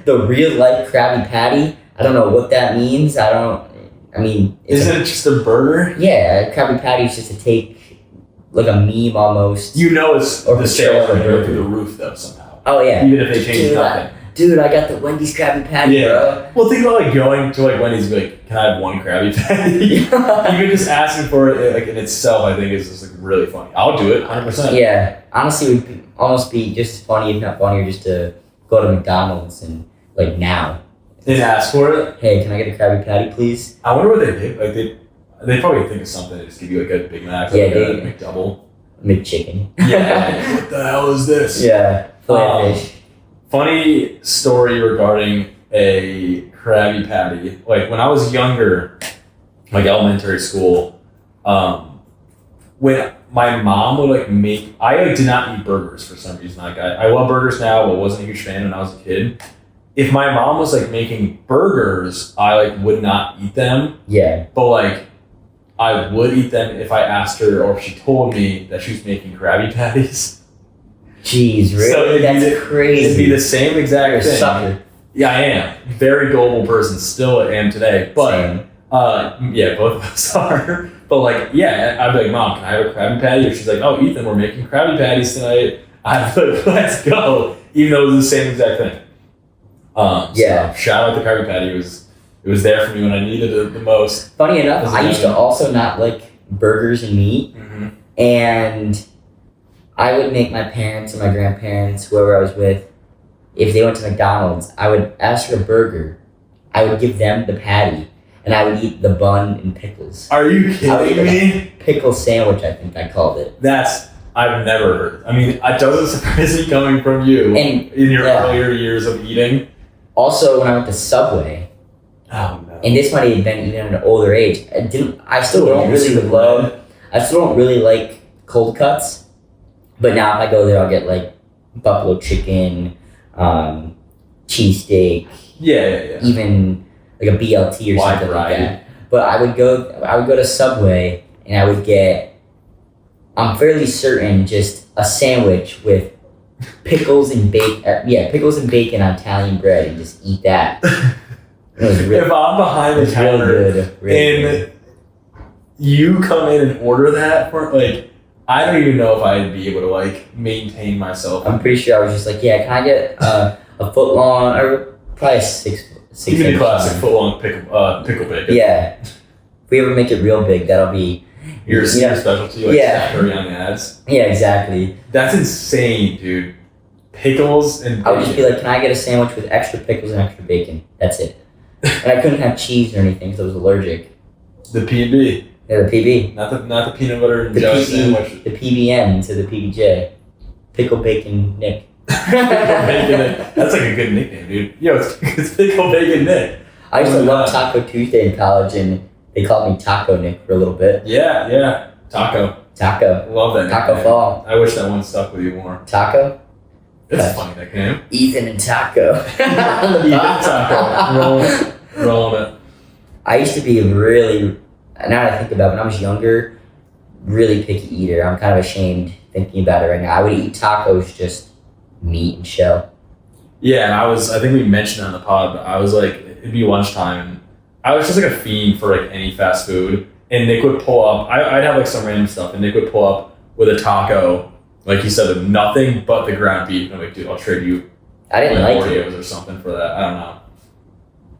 the real life Krabby Patty. I don't know what that means. Isn't it just a burger? Yeah, Krabby Patty is just to take like a meme almost. It's the sales are going to go through the roof though somehow. Oh yeah. Even if they change nothing. Dude, I got the Wendy's Krabby Patty, bro. Well, think about going to Wendy's and be like, can I have one Krabby Patty? Even just asking for it in itself, I think is just really funny. I'll do it, 100%. Yeah, honestly, it would almost be just as funny, if not funnier, just to go to McDonald's and now. And ask for it? Hey, can I get a Krabby Patty, please? I wonder what they do. They probably think of something to just give you a Big Mac, a McDouble. McChicken. Yeah, what the hell is this? Yeah, filet fish. Funny story regarding a Krabby Patty. When I was younger, elementary school, when my mom would make, I did not eat burgers for some reason. I love burgers now, but wasn't a huge fan when I was a kid. If my mom was making burgers, I would not eat them. Yeah. But I would eat them if I asked her or if she told me that she was making Krabby Patties. Jeez, really? So that's crazy. It'd be the same exact thing. Sucker. Yeah, I am. Very gullible person. Still am today. But, both of us are. But, I'd be like, Mom, can I have a Krabby Patty? Or she's like, oh, Ethan, we're making Krabby Patties tonight. I'd be like, let's go. Even though it was the same exact thing. So shout out to Krabby Patty. It was there for me when I needed it the most. Funny enough, I used to also not like burgers and meat. Mm-hmm. And I would make my parents and my grandparents, whoever I was with, if they went to McDonald's, I would ask for a burger. I would give them the patty, and I would eat the bun and pickles. Are you kidding me? Pickle sandwich, I think I called it. I've never heard. It doesn't surprise me coming from you in your earlier years of eating. Also, when I went to Subway, oh no, and this might have been even at an older age, I still don't really like cold cuts. But now if I go there, I'll get buffalo chicken, cheesesteak, even a BLT or something like that. But I would go to Subway and I would get, I'm fairly certain, just a sandwich with pickles and bacon on Italian bread and just eat that. If I'm behind the counter and you come in and order that for I don't even know if I'd be able to maintain myself. I'm pretty sure I was just can I get a foot long or probably six. Give me the classic foot long pickle bacon. Yeah, if we ever make it real big, that'll be your specialty. Curry on the ads. Yeah, exactly. That's insane, dude. Pickles and bacon. I would just be like, can I get a sandwich with extra pickles and extra bacon? That's it. And I couldn't have cheese or anything because I was allergic. The P&B. Yeah, the PB. Not the peanut butter and jelly sandwich. The PBN to the PBJ. Pickle Bacon Nick. Pickle Bacon Nick. That's a good nickname, dude. Yo, it's Pickle Bacon Nick. I used to love Taco Tuesday in college, and they called me Taco Nick for a little bit. Yeah. Taco. Love that nickname. Taco Fall. I wish that one stuck with you more. Taco? It's a funny nickname. Ethan and Taco. Ethan and Taco. Rolling it. I used to be now that I think about it, when I was younger, really picky eater. I'm kind of ashamed thinking about it right now. I would eat tacos just meat and shell. Yeah, and I think we mentioned on the pod, but I was it'd be lunchtime, and I was just a fiend for any fast food. And Nick would pull up, I'd have some random stuff, and Nick would pull up with a taco, like he said, with nothing but the ground beef. And I'm like, dude, I'll trade you Oreos or something for that. I don't know.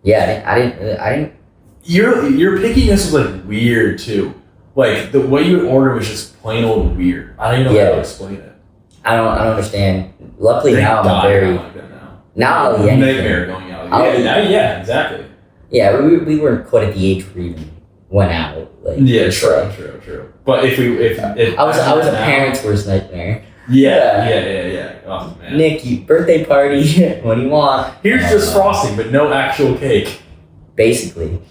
Yeah, I didn't. Your pickiness was weird too. The way you would order was just plain old weird. I don't even know how to explain it. I don't understand. Luckily now I'm very now I'll eat anything. Nightmare going out. Yeah, exactly. Yeah, we weren't quite at the age where we even went out. True. But if I was a parent's worst nightmare. Yeah. Oh man. Nick, birthday party. What do you want? Here's just frosting, but no actual cake. Basically.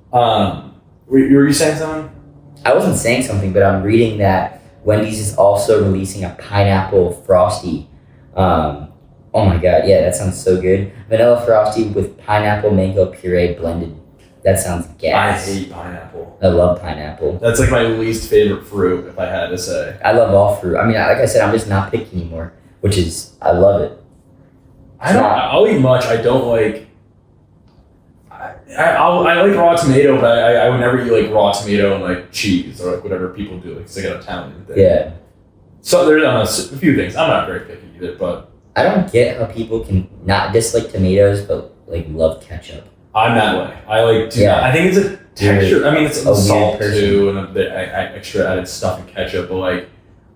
Were you saying something? I wasn't saying something, but I'm reading that Wendy's is also releasing a pineapple Frosty on Oh my god, yeah, that sounds so good. Vanilla Frosty with pineapple mango puree blended. That sounds gas. I hate pineapple. I love pineapple. That's like my least favorite fruit, if I had to say. I love all fruit. I mean, like I said, I'm just not picky anymore, which is, I love it. I'll eat much. I don't like. I like raw tomato, but I would never eat like raw tomato and like cheese or like whatever people do. Like it's like an Italian thing. Yeah. So there's a few things. I'm not very picky either, but I don't get how people can not dislike tomatoes but like love ketchup. I'm that way. I like. I think it's a texture. I mean, it's salt too, and a bit extra added stuff in ketchup. But like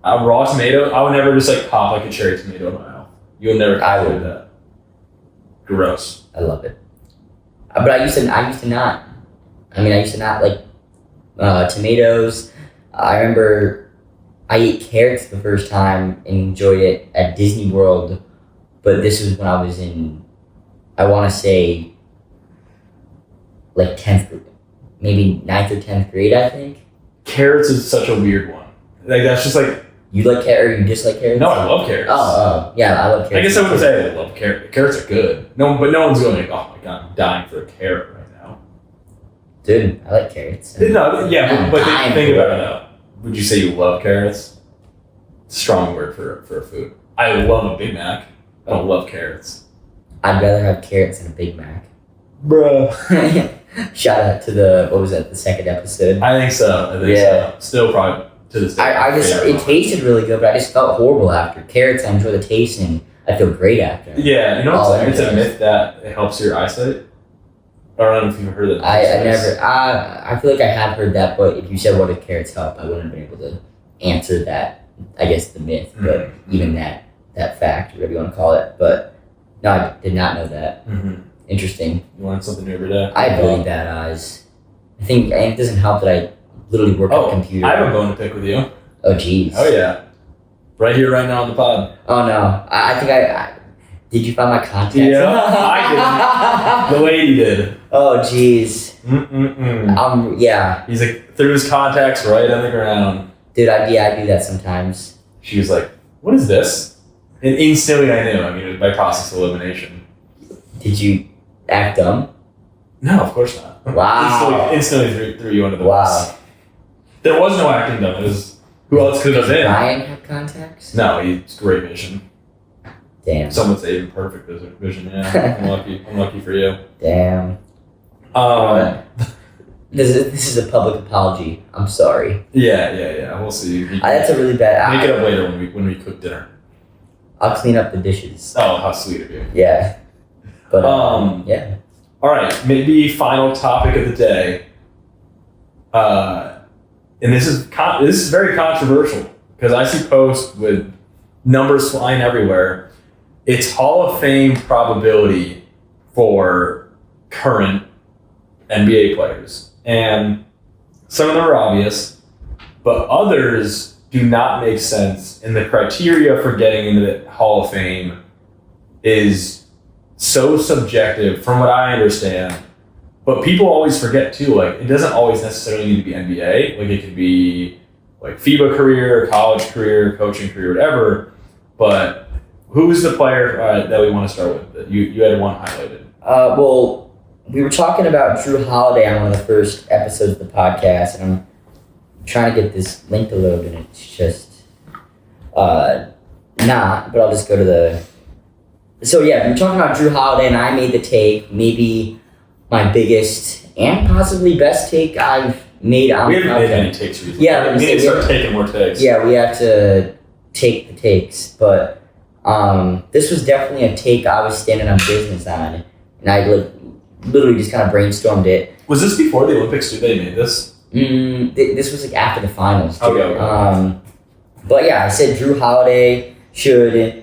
a raw tomato, I would never just like pop like a cherry tomato in my mouth. You'll never do that. Gross. I love it. But I used to not. I mean, I used to not like tomatoes. I remember I ate carrots the first time and enjoyed it at Disney World, but this was when I was in, I want to say, like 10th, maybe 9th or 10th grade, I think. Carrots is such a weird one. Like, that's just like... You like carrots or you dislike carrots? No, I love carrots. Oh, yeah, I love carrots. I guess I wouldn't say I love carrots. Carrots are good. No, but no one's going like, oh my god, I'm dying for a carrot right now. Dude, I like carrots. No, yeah, but think about it now. Would you say you love carrots? Strong word for a food. I love a Big Mac. I don't love carrots. I'd rather have carrots than a Big Mac. Bruh. Shout out to the second episode. I think so. So. Still probably to this day. It tasted really good, but I just felt horrible after. Carrots, I enjoy the taste and I feel great after. Yeah, you know it's a myth that it helps your eyesight? I don't know if you've heard that. I feel like I have heard that, but if you said what did carrots help, I wouldn't have been able to answer that, I guess the myth, but even that fact, whatever you want to call it. But no, I did not know that. Mm-hmm. Interesting. You learn something new every day. I have really bad eyes. I think, and it doesn't help that I literally work on a computer. I have a bone to pick with you. Oh, jeez. Oh, yeah. Right here, right now on the pod. Oh, no. I think I did you find my contacts? Yeah, I did. The lady did. Oh, jeez. Yeah. He's like, threw his contacts right on the ground. Dude, I do that sometimes. She was like, what is this? And instantly I knew. I mean, it was by process of elimination. Did you act dumb? No, of course not. Wow. Instantly threw you under the bus. There was no acting dumb. It was, who else could have been? Ryan have contacts? No, he's great vision. Damn. Some would say even perfect vision, yeah. I'm lucky for you. Damn. This is a public apology. I'm sorry. Yeah. We'll see. That's a really bad. Make it up later when we cook dinner. I'll clean up the dishes. Oh, how sweet of you. Yeah. But yeah. All right, maybe final topic of the day. And this is very controversial because I see posts with numbers flying everywhere. It's Hall of Fame probability for current NBA players. And some of them are obvious, but others do not make sense. And the criteria for getting into the Hall of Fame is so subjective from what I understand. But people always forget too, like it doesn't always necessarily need to be NBA. Like it could be like FIBA career, college career, coaching career, whatever. But who's the player that we want to start with? You had one highlighted. Well, we were talking about Drew Holiday on one of the first episodes of the podcast, and I'm trying to get this link to load, and it's just not. But I'll just go to the. So yeah, we were talking about Drew Holiday, and I made the take, maybe my biggest and possibly best take I've made on. We haven't made any takes recently. Yeah, we need to start taking more takes. Yeah, we have to take the takes, but this was definitely a take I was standing on business on, and I literally just kind of brainstormed it. Was this before the Olympics? Did they made this? This was like after the finals. Too. Okay. But yeah, I said Drew Holiday should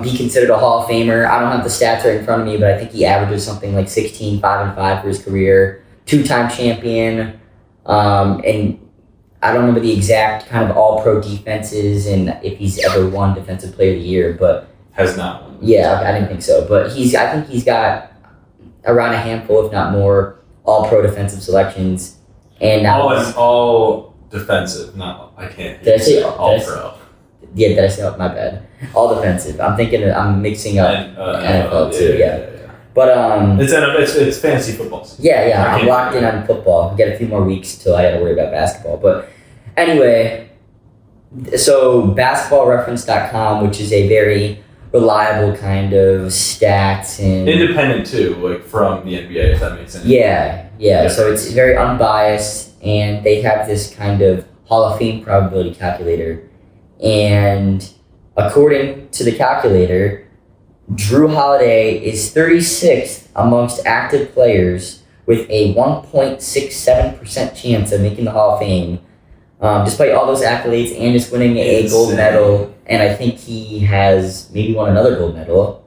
be considered a Hall of Famer. I don't have the stats right in front of me, but I think he averages something like 16, 5 and 5 for his career. 2-time champion, and I don't remember the exact kind of all-pro defenses and if he's ever won Defensive Player of the Year, but has not won. Yeah, I didn't think so, but I think he's got around a handful, if not more, all-pro defensive selections, and now all defensive. Not I can't. Did I say all pro? Yeah, did I say my bad? All defensive. I'm mixing up NFL too. Yeah. But it's fantasy football. Yeah. I'm locked in on football. I've got a few more weeks till I got to worry about basketball. But anyway, so basketballreference.com, which is a very reliable kind of stats and independent too, like from the NBA, if that makes sense. Yeah. So it's very unbiased, and they have this kind of Hall of Fame probability calculator, and according to the calculator, Drew Holiday is 36th amongst active players with a 1.67% chance of making the Hall of Fame, despite all those accolades and just winning a gold medal. And I think he has maybe won another gold medal.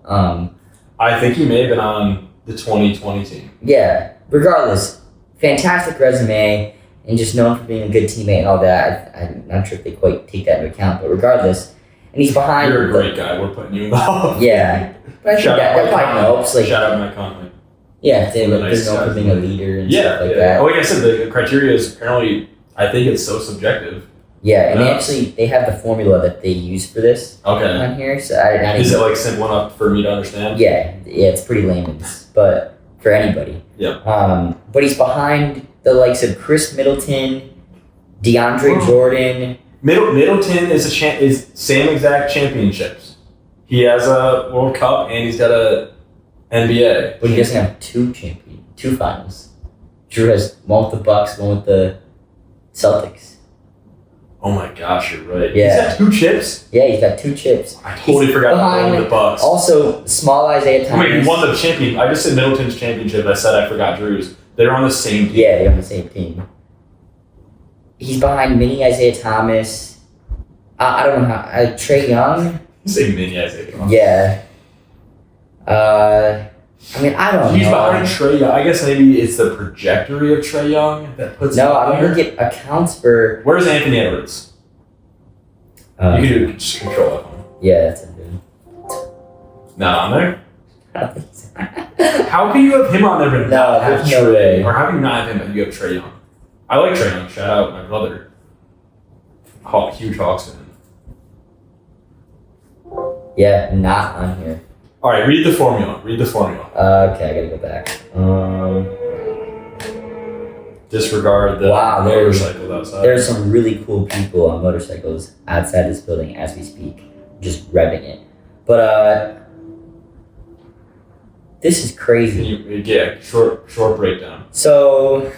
I think he may have been on the 2020 team. Yeah. Regardless, fantastic resume, and just known for being a good teammate and all that. I'm not sure if they quite take that into account, but regardless. And he's behind. You're a great guy. We're putting you in the Hall of Fame. Yeah. But I think that probably helps. Like, shout out Mike Conley. Yeah, they're known for being a leader and stuff like that. Oh, like I said, the criteria is apparently, I think it's so subjective. Yeah, and they have the formula that they use for this on here. So is it like simple enough for me to understand? Yeah, it's pretty layman's, but for anybody. Yeah. But he's behind the likes of Chris Middleton, DeAndre Jordan. Middleton is same exact championships. He has a World Cup and he's got a NBA. But he doesn't have two finals. Drew has one with the Bucks, one with the Celtics. Oh my gosh, you're right. Yeah. He's got 2 chips? Yeah, he's got 2 chips. I totally forgot about the Bucks. Also, small Isaiah Thomas. Wait, he won the champion. I just said Middleton's championship. I said I forgot Drew's. They're on the same team. Yeah, they're on the same team. He's behind mini Isaiah Thomas. I don't know how. Trae Young? You say mini Isaiah Thomas. Yeah. I mean, I don't know. He's behind Trae Young. I guess maybe it's the trajectory of Trae Young that puts him I don't think it accounts for... Where's Anthony Edwards? You can do just control F on. Yeah, that's a good. Not on there? I don't think so. How can you have him on there but not have there's no Trae? way. Or how can you not have him but you have Trae Young? I like Trae Young. Shout out my brother. Huge Hawks fan. Yeah, not on here. All right, read the formula. Okay, I gotta go back. Disregard the motorcycles outside. There's some really cool people on motorcycles outside this building as we speak, just revving it. But this is crazy. Short breakdown. So,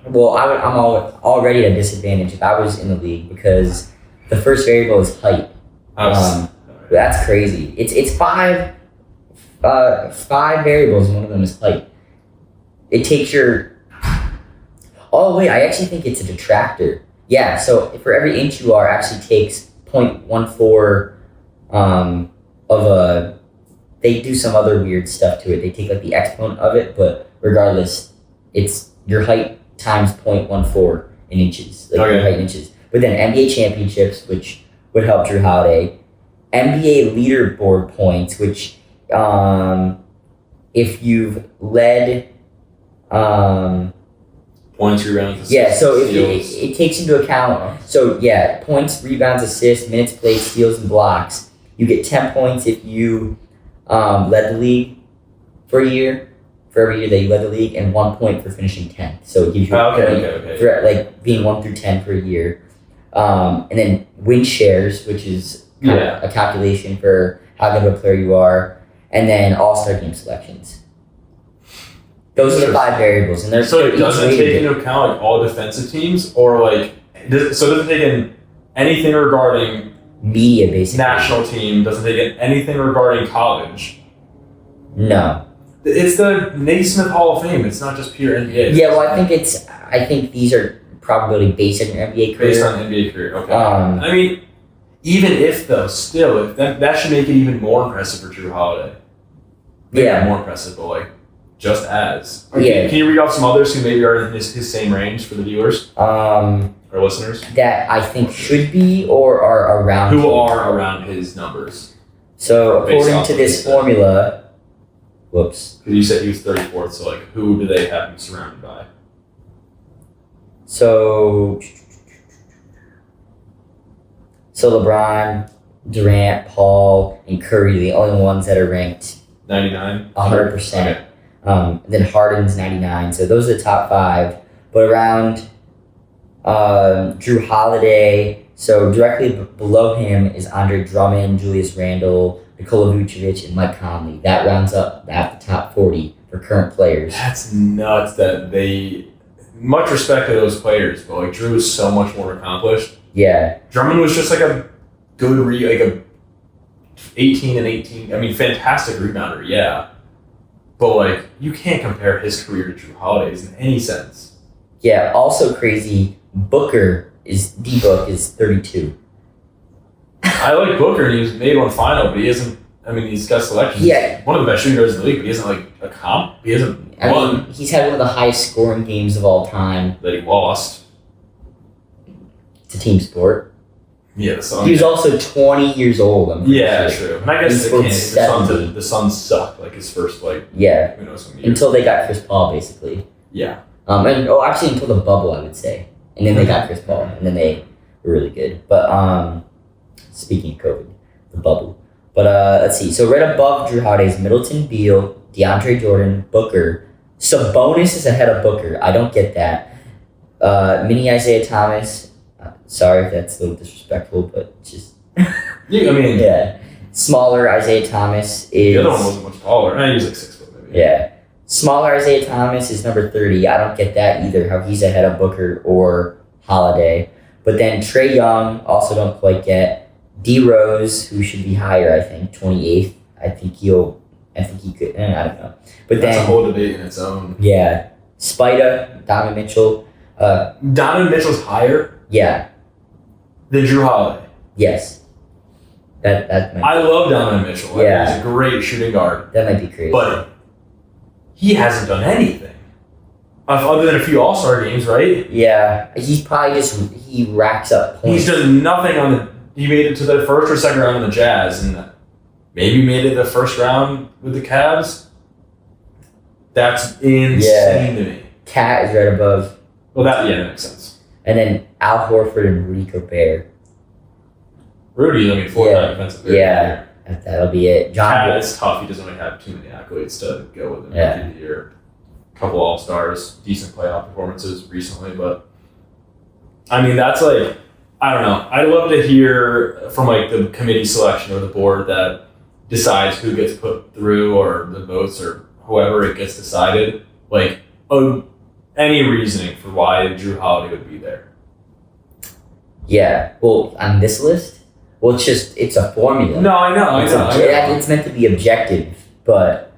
well, I'm already at a disadvantage if I was in the league because the first variable is height. That's crazy. It's 5 variables, and one of them is height. It takes your... Oh, wait, I actually think it's a detractor. Yeah, so for every inch you are, actually takes 0.14 of a... They do some other weird stuff to it. They take like the exponent of it, but regardless, it's your height times 0.14 in inches. Like your height in inches. But then NBA championships, which would help Drew Holiday. NBA leaderboard points, which if you've led... points, rebounds, assists, yeah, so steals. it takes into account... So, yeah, points, rebounds, assists, minutes played, steals, and blocks. You get 10 points if you led the league for a year, for every year that you led the league, and 1 point for finishing 10th. So it gives you a point for like being 1 through 10 per year. And then win shares, which is kind of a calculation for how good of a player you are, and then all-star game selections. Those are the 5 variables, and so it doesn't take into account like all defensive teams, or like it doesn't take in anything regarding media, basically. National team, doesn't take in anything regarding college. No. It's the Naismith Hall of Fame. It's not just pure NBA. Yeah, well, I think these are probability based on your NBA career. Based on NBA career, okay. I mean, even if though, still, if that should make it even more impressive for Drew Holiday. More impressive, but like just as. Can you read off some others who maybe are in his same range for the viewers? Or listeners? That I think should be or are around. Who are around his numbers. So according to this formula, whoops. Because you said he was 34th, so like who do they have him surrounded by? So So LeBron, Durant, Paul, and Curry, the only ones that are ranked 99? 100%. Okay. Then Harden's 99. So those are the top 5. But around Drew Holiday, so directly below him is Andre Drummond, Julius Randle, Nikola Vucevic, and Mike Conley. That rounds up the top 40 for current players. That's nuts that they... Much respect to those players, but like Drew is so much more accomplished. Yeah. Drummond was just like a good like a 18 and 18. I mean, fantastic rebounder, yeah. But like you can't compare his career to Drew Holiday's in any sense. Yeah. Also crazy. Booker is 32. I like Booker, and he's made one final, but he isn't. I mean, he's got selections. Yeah. One of the best shooters in the league, but he isn't like a comp. He hasn't won. I mean, he's had one of the highest scoring games of all time. That he lost. It's a team sport. Yeah, the Suns. He was also 20 years old. Yeah, true. And I guess the Suns sucked like his first who knows how many years. Until they got Chris Paul, basically. Yeah. Actually until the bubble, I would say, and then they got Chris Paul, and then they were really good. But speaking of COVID, the bubble. But let's see. So right above Drew Holiday is Middleton, Beal, DeAndre Jordan, Booker. Sabonis is ahead of Booker. I don't get that. Mini Isaiah Thomas. Sorry if that's a little disrespectful, but just... Yeah. Smaller Isaiah Thomas is... The other one wasn't much taller. He was like 6 foot maybe. Yeah. Smaller Isaiah Thomas is number 30. I don't get that either, how he's ahead of Booker or Holiday. But then Trae Young, also don't quite get. D Rose, who should be higher, I think, 28th. I think he could. I don't know. But that's a whole debate in its own. Yeah. Spida, Donovan Mitchell. Donovan Mitchell's higher? Yeah. Than Drew Holiday? Yes. That might I love Donovan Mitchell. Yeah. He's a great shooting guard. That might be crazy. But he hasn't done anything. Other than a few All-Star games, right? Yeah. He's probably he racks up points. He's done nothing he made it to the first or second round on the Jazz, and maybe made it the first round with the Cavs. That's insane to me. Cat is right above. Well, that makes sense. And then Al Horford and Rudy Gobert. Rudy, 4-time defensive player. Yeah, that'll be it. Cat is tough. He doesn't really have too many accolades to go with him. Rookie of the year. Couple All-Stars, decent playoff performances recently, but I mean, that's like, I don't know. I'd love to hear from like the committee selection or the board that decides who gets put through or the votes or whoever it gets decided. Like, any reasoning for why Drew Holiday would be there. Yeah. Well, on this list, it's a formula. No, I know. It's meant to be objective, but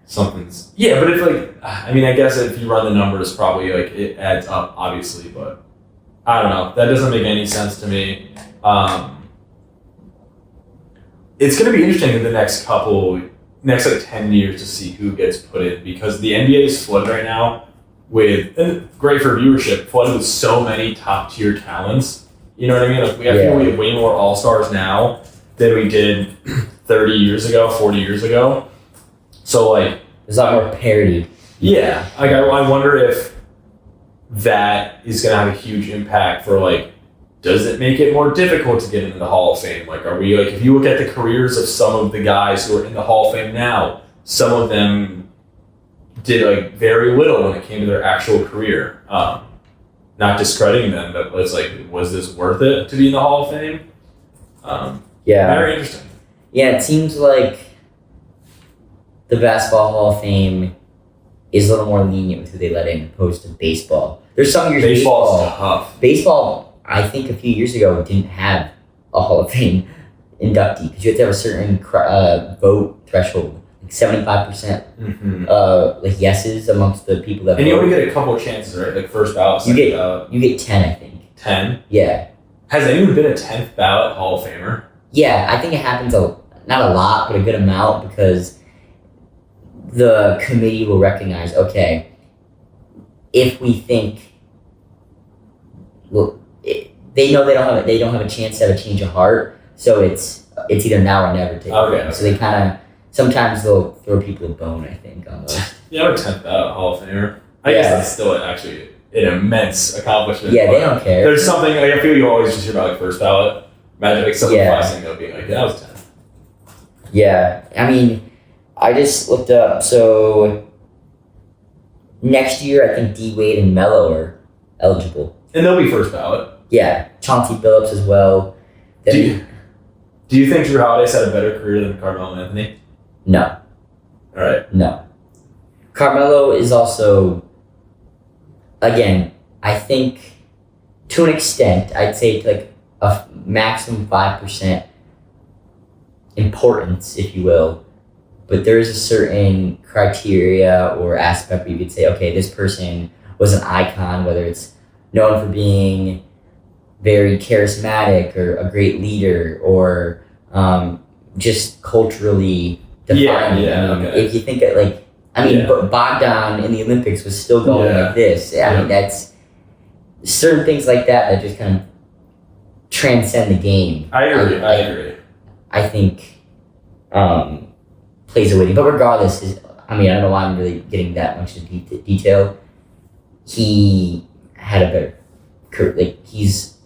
something's... Yeah, but it's like, I mean, I guess if you run the numbers, probably like it adds up, obviously, but I don't know. That doesn't make any sense to me. It's going to be interesting in the next 10 years to see who gets put in, because the NBA is flooded right now with, and great for viewership, flooded with so many top tier talents. You know what I mean? Like we have way more All-Stars now than we did 30 years ago, 40 years ago. So like, there's a lot more parity. Yeah. Like I wonder if that is going to have a huge impact for like, does it make it more difficult to get into the Hall of Fame? Like, are we like, if you look at the careers of some of the guys who are in the Hall of Fame now, some of them did like very little when it came to their actual career. Not discrediting them, but it's like, was this worth it to be in the Hall of Fame? Very interesting. Yeah, it seems like the Basketball Hall of Fame is a little more lenient with who they let in opposed to baseball. There's some years baseball's tough. Baseball, I think a few years ago, didn't have a Hall of Fame inductee because you have to have a certain vote threshold, like 75% like yeses amongst the people that. And you only get a couple of chances, right? Like first ballot, second ballot. You get 10, I think. 10? Yeah. Has anyone been a 10th ballot Hall of Famer? Yeah, I think it happens not a lot, but a good amount, because the committee will recognize, okay, if we think, they know they don't have a chance to have a change of heart, so it's either now or never. So they kind of, sometimes they'll throw people a bone, I think, on those. Yeah, I'm a 10th ballot Hall of Famer. I guess that's still actually an immense accomplishment. Yeah, they don't care. There's something, like, I feel you always just hear about like first ballot. Imagine like someone flashing up being like, that was 10. Yeah, I mean, I just looked up. So next year, I think D Wade and Melo are eligible, and they'll be first ballot. Yeah, Chauncey Billups as well. Do you think Drew Holiday's had a better career than Carmelo Anthony? No. All right. No. Carmelo is also, again, I think to an extent, I'd say like a maximum 5% importance, if you will. But there is a certain criteria or aspect where you could say, okay, this person was an icon, whether it's known for being very charismatic or a great leader or just culturally defining. Okay. If you think it like, Bogdan in the Olympics was still going like this. I mean, that's certain things like that just kind of transcend the game. I agree. I think plays a weighting. But regardless, I don't know why I'm really getting that much into detail. He had a better career. Like, he's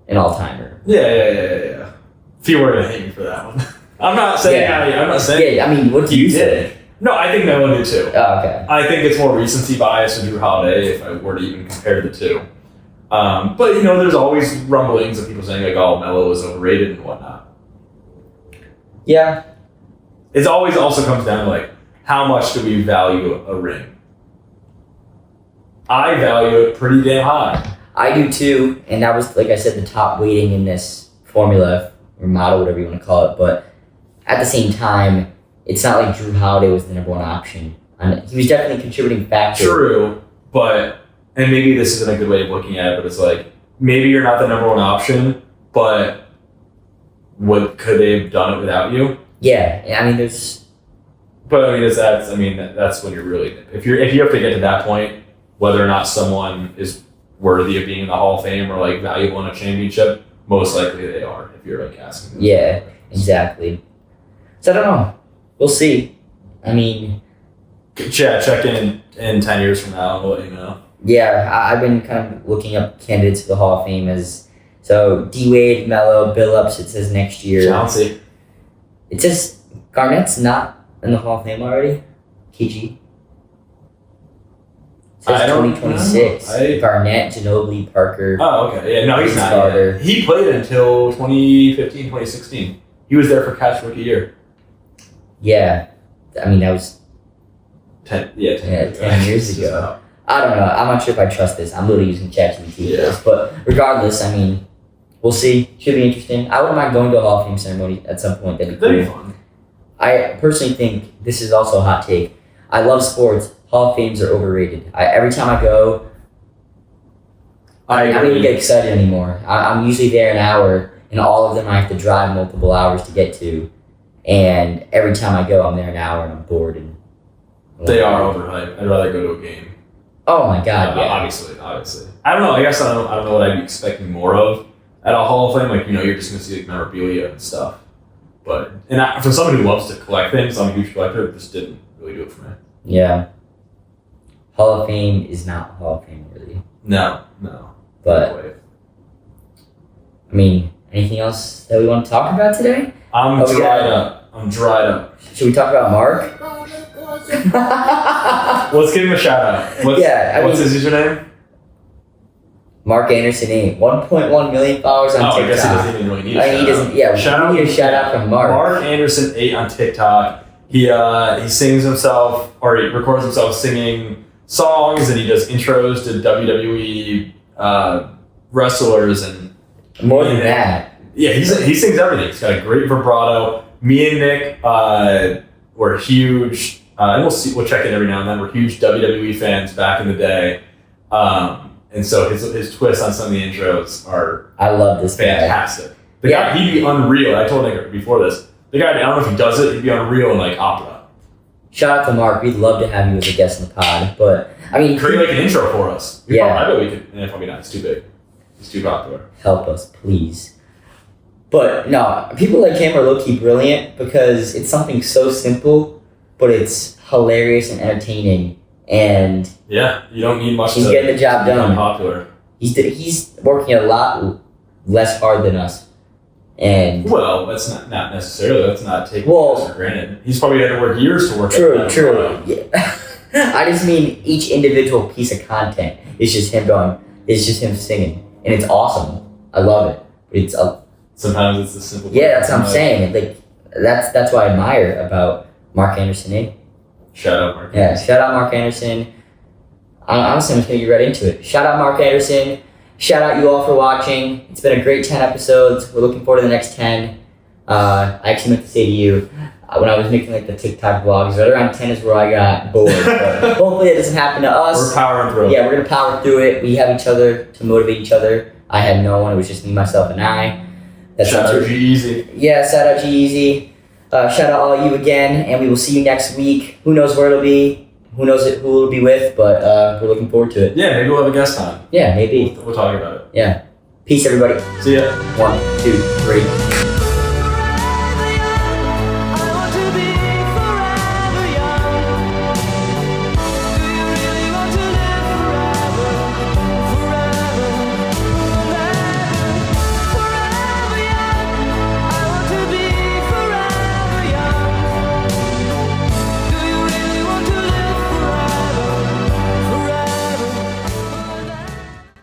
an all-timer. Yeah. People were gonna hate me for that one. I'm not saying. Yeah, I mean, what do you think? No, I think Melo did too. Oh, okay. I think it's more recency bias with Drew Holiday if I were to even compare the two. But there's always rumblings of people saying like, "Oh, Melo is overrated" and whatnot. Yeah. It always also comes down to like, how much do we value a ring? I value it pretty damn high. I do too, and that was, like I said, the top weighting in this formula or model, whatever you want to call it. But at the same time, it's not like Drew Holiday was the number one option. He was definitely a contributing factor. True, and maybe this isn't a good way of looking at it, but it's like, maybe you're not the number one option, but could they have done it without you? Yeah, I mean, there's... But that's when you're really... If you have to get to that point, whether or not someone is worthy of being in the Hall of Fame or like valuable in a championship, most likely they are, if you're like asking them. Yeah, exactly. So I don't know. We'll see. I mean... Check in 10 years from now and we'll let you know. Yeah, I've been kind of looking up candidates for the Hall of Fame as... So, D Wade, Melo, Billups, it says next year. Chauncey. It says Garnett's not in the Hall of Fame already. KG. It says 2026. Garnett, Ginobili, Parker. Oh, okay. Yeah, no, he's not. Carter. He played until 2015, 2016. He was there for Catch Rookie Year. Yeah. I mean, that was... 10 years ago. I don't know. I'm not sure if I trust this. I'm literally using ChatGPT for this. But regardless, I mean, we'll see. Should be interesting. I wouldn't mind going to a Hall of Fame ceremony at some point. That'd be cool. Fun. I personally think this is also a hot take. I love sports. Hall of Fames are overrated. Every time I go, I don't even get excited anymore. I'm usually there an hour, and all of them I have to drive multiple hours to get to. And every time I go, I'm there an hour, and I'm bored. And they are overhyped. I'd rather go to a game. Oh my god! Yeah. Obviously. I don't know. I guess I don't know what I'd be expecting more of at a Hall of Fame. Like, you're just gonna see like memorabilia and stuff. But for someone who loves to collect things, I'm a huge collector. This didn't really do it for me. Yeah. Hall of Fame is not Hall of Fame worthy. No. But I mean, anything else that we want to talk about today? I'm dried up. Should we talk about Mark? Let's give him a shout out. What's his username? Mark Anderson 8, 1.1 million followers on TikTok. I guess he doesn't even really need a shout out. He doesn't. Yeah, we need a shout out from Mark. Mark Anderson 8 on TikTok. He sings himself, or he records himself singing songs, and he does intros to WWE wrestlers and more than that. Yeah, he sings everything. He's got a great vibrato. Me and Nick were huge. And we'll check in every now and then. We're huge WWE fans back in the day, and so his twists on some of the intros are fantastic. The guy, he'd be unreal. I told Nick before this. The guy, I don't know if he does it. He'd be unreal in like opera. Shout out to Mark. We'd love to have you as a guest in the pod, but I mean, create like an intro for us. I bet we could. Probably not. It's too big. It's too popular. Help us, please. But no, people like him are low-key brilliant because it's something so simple, but it's hilarious and entertaining. And yeah, you don't need much. He's getting the job done. Popular. He's working a lot less hard than us. And well, that's not necessarily. That's not taking Well- for granted. He's probably had to work years to work. true. Yeah. I just mean each individual piece of content is just him going. It's just him singing, and it's awesome. I love it. It's Sometimes it's the simple. yeah, that's what I'm saying. Like that's what I admire about Mark Anderson. Shout out Mark. Yeah, shout out Mark Anderson. Honestly, I'm just gonna get right into it. Shout out Mark Anderson. Shout out you all for watching. It's been a great 10 episodes. We're looking forward to the next 10. I actually meant to say to you, when I was making like the TikTok vlogs, right around 10 is where I got bored. But hopefully it doesn't happen to us. We're powering through. Yeah, we're gonna power through it. We have each other to motivate each other. I had no one. It was just me, myself, and I. Shout out G-Eazy. Yeah, shout out G-Eazy. Shout out all of you again, and we will see you next week. Who knows where it'll be? Who knows who it'll be with? But we're looking forward to it. Yeah, maybe we'll have a guest on. Yeah, maybe. We'll talk about it. Yeah. Peace, everybody. See ya. 1, 2, 3.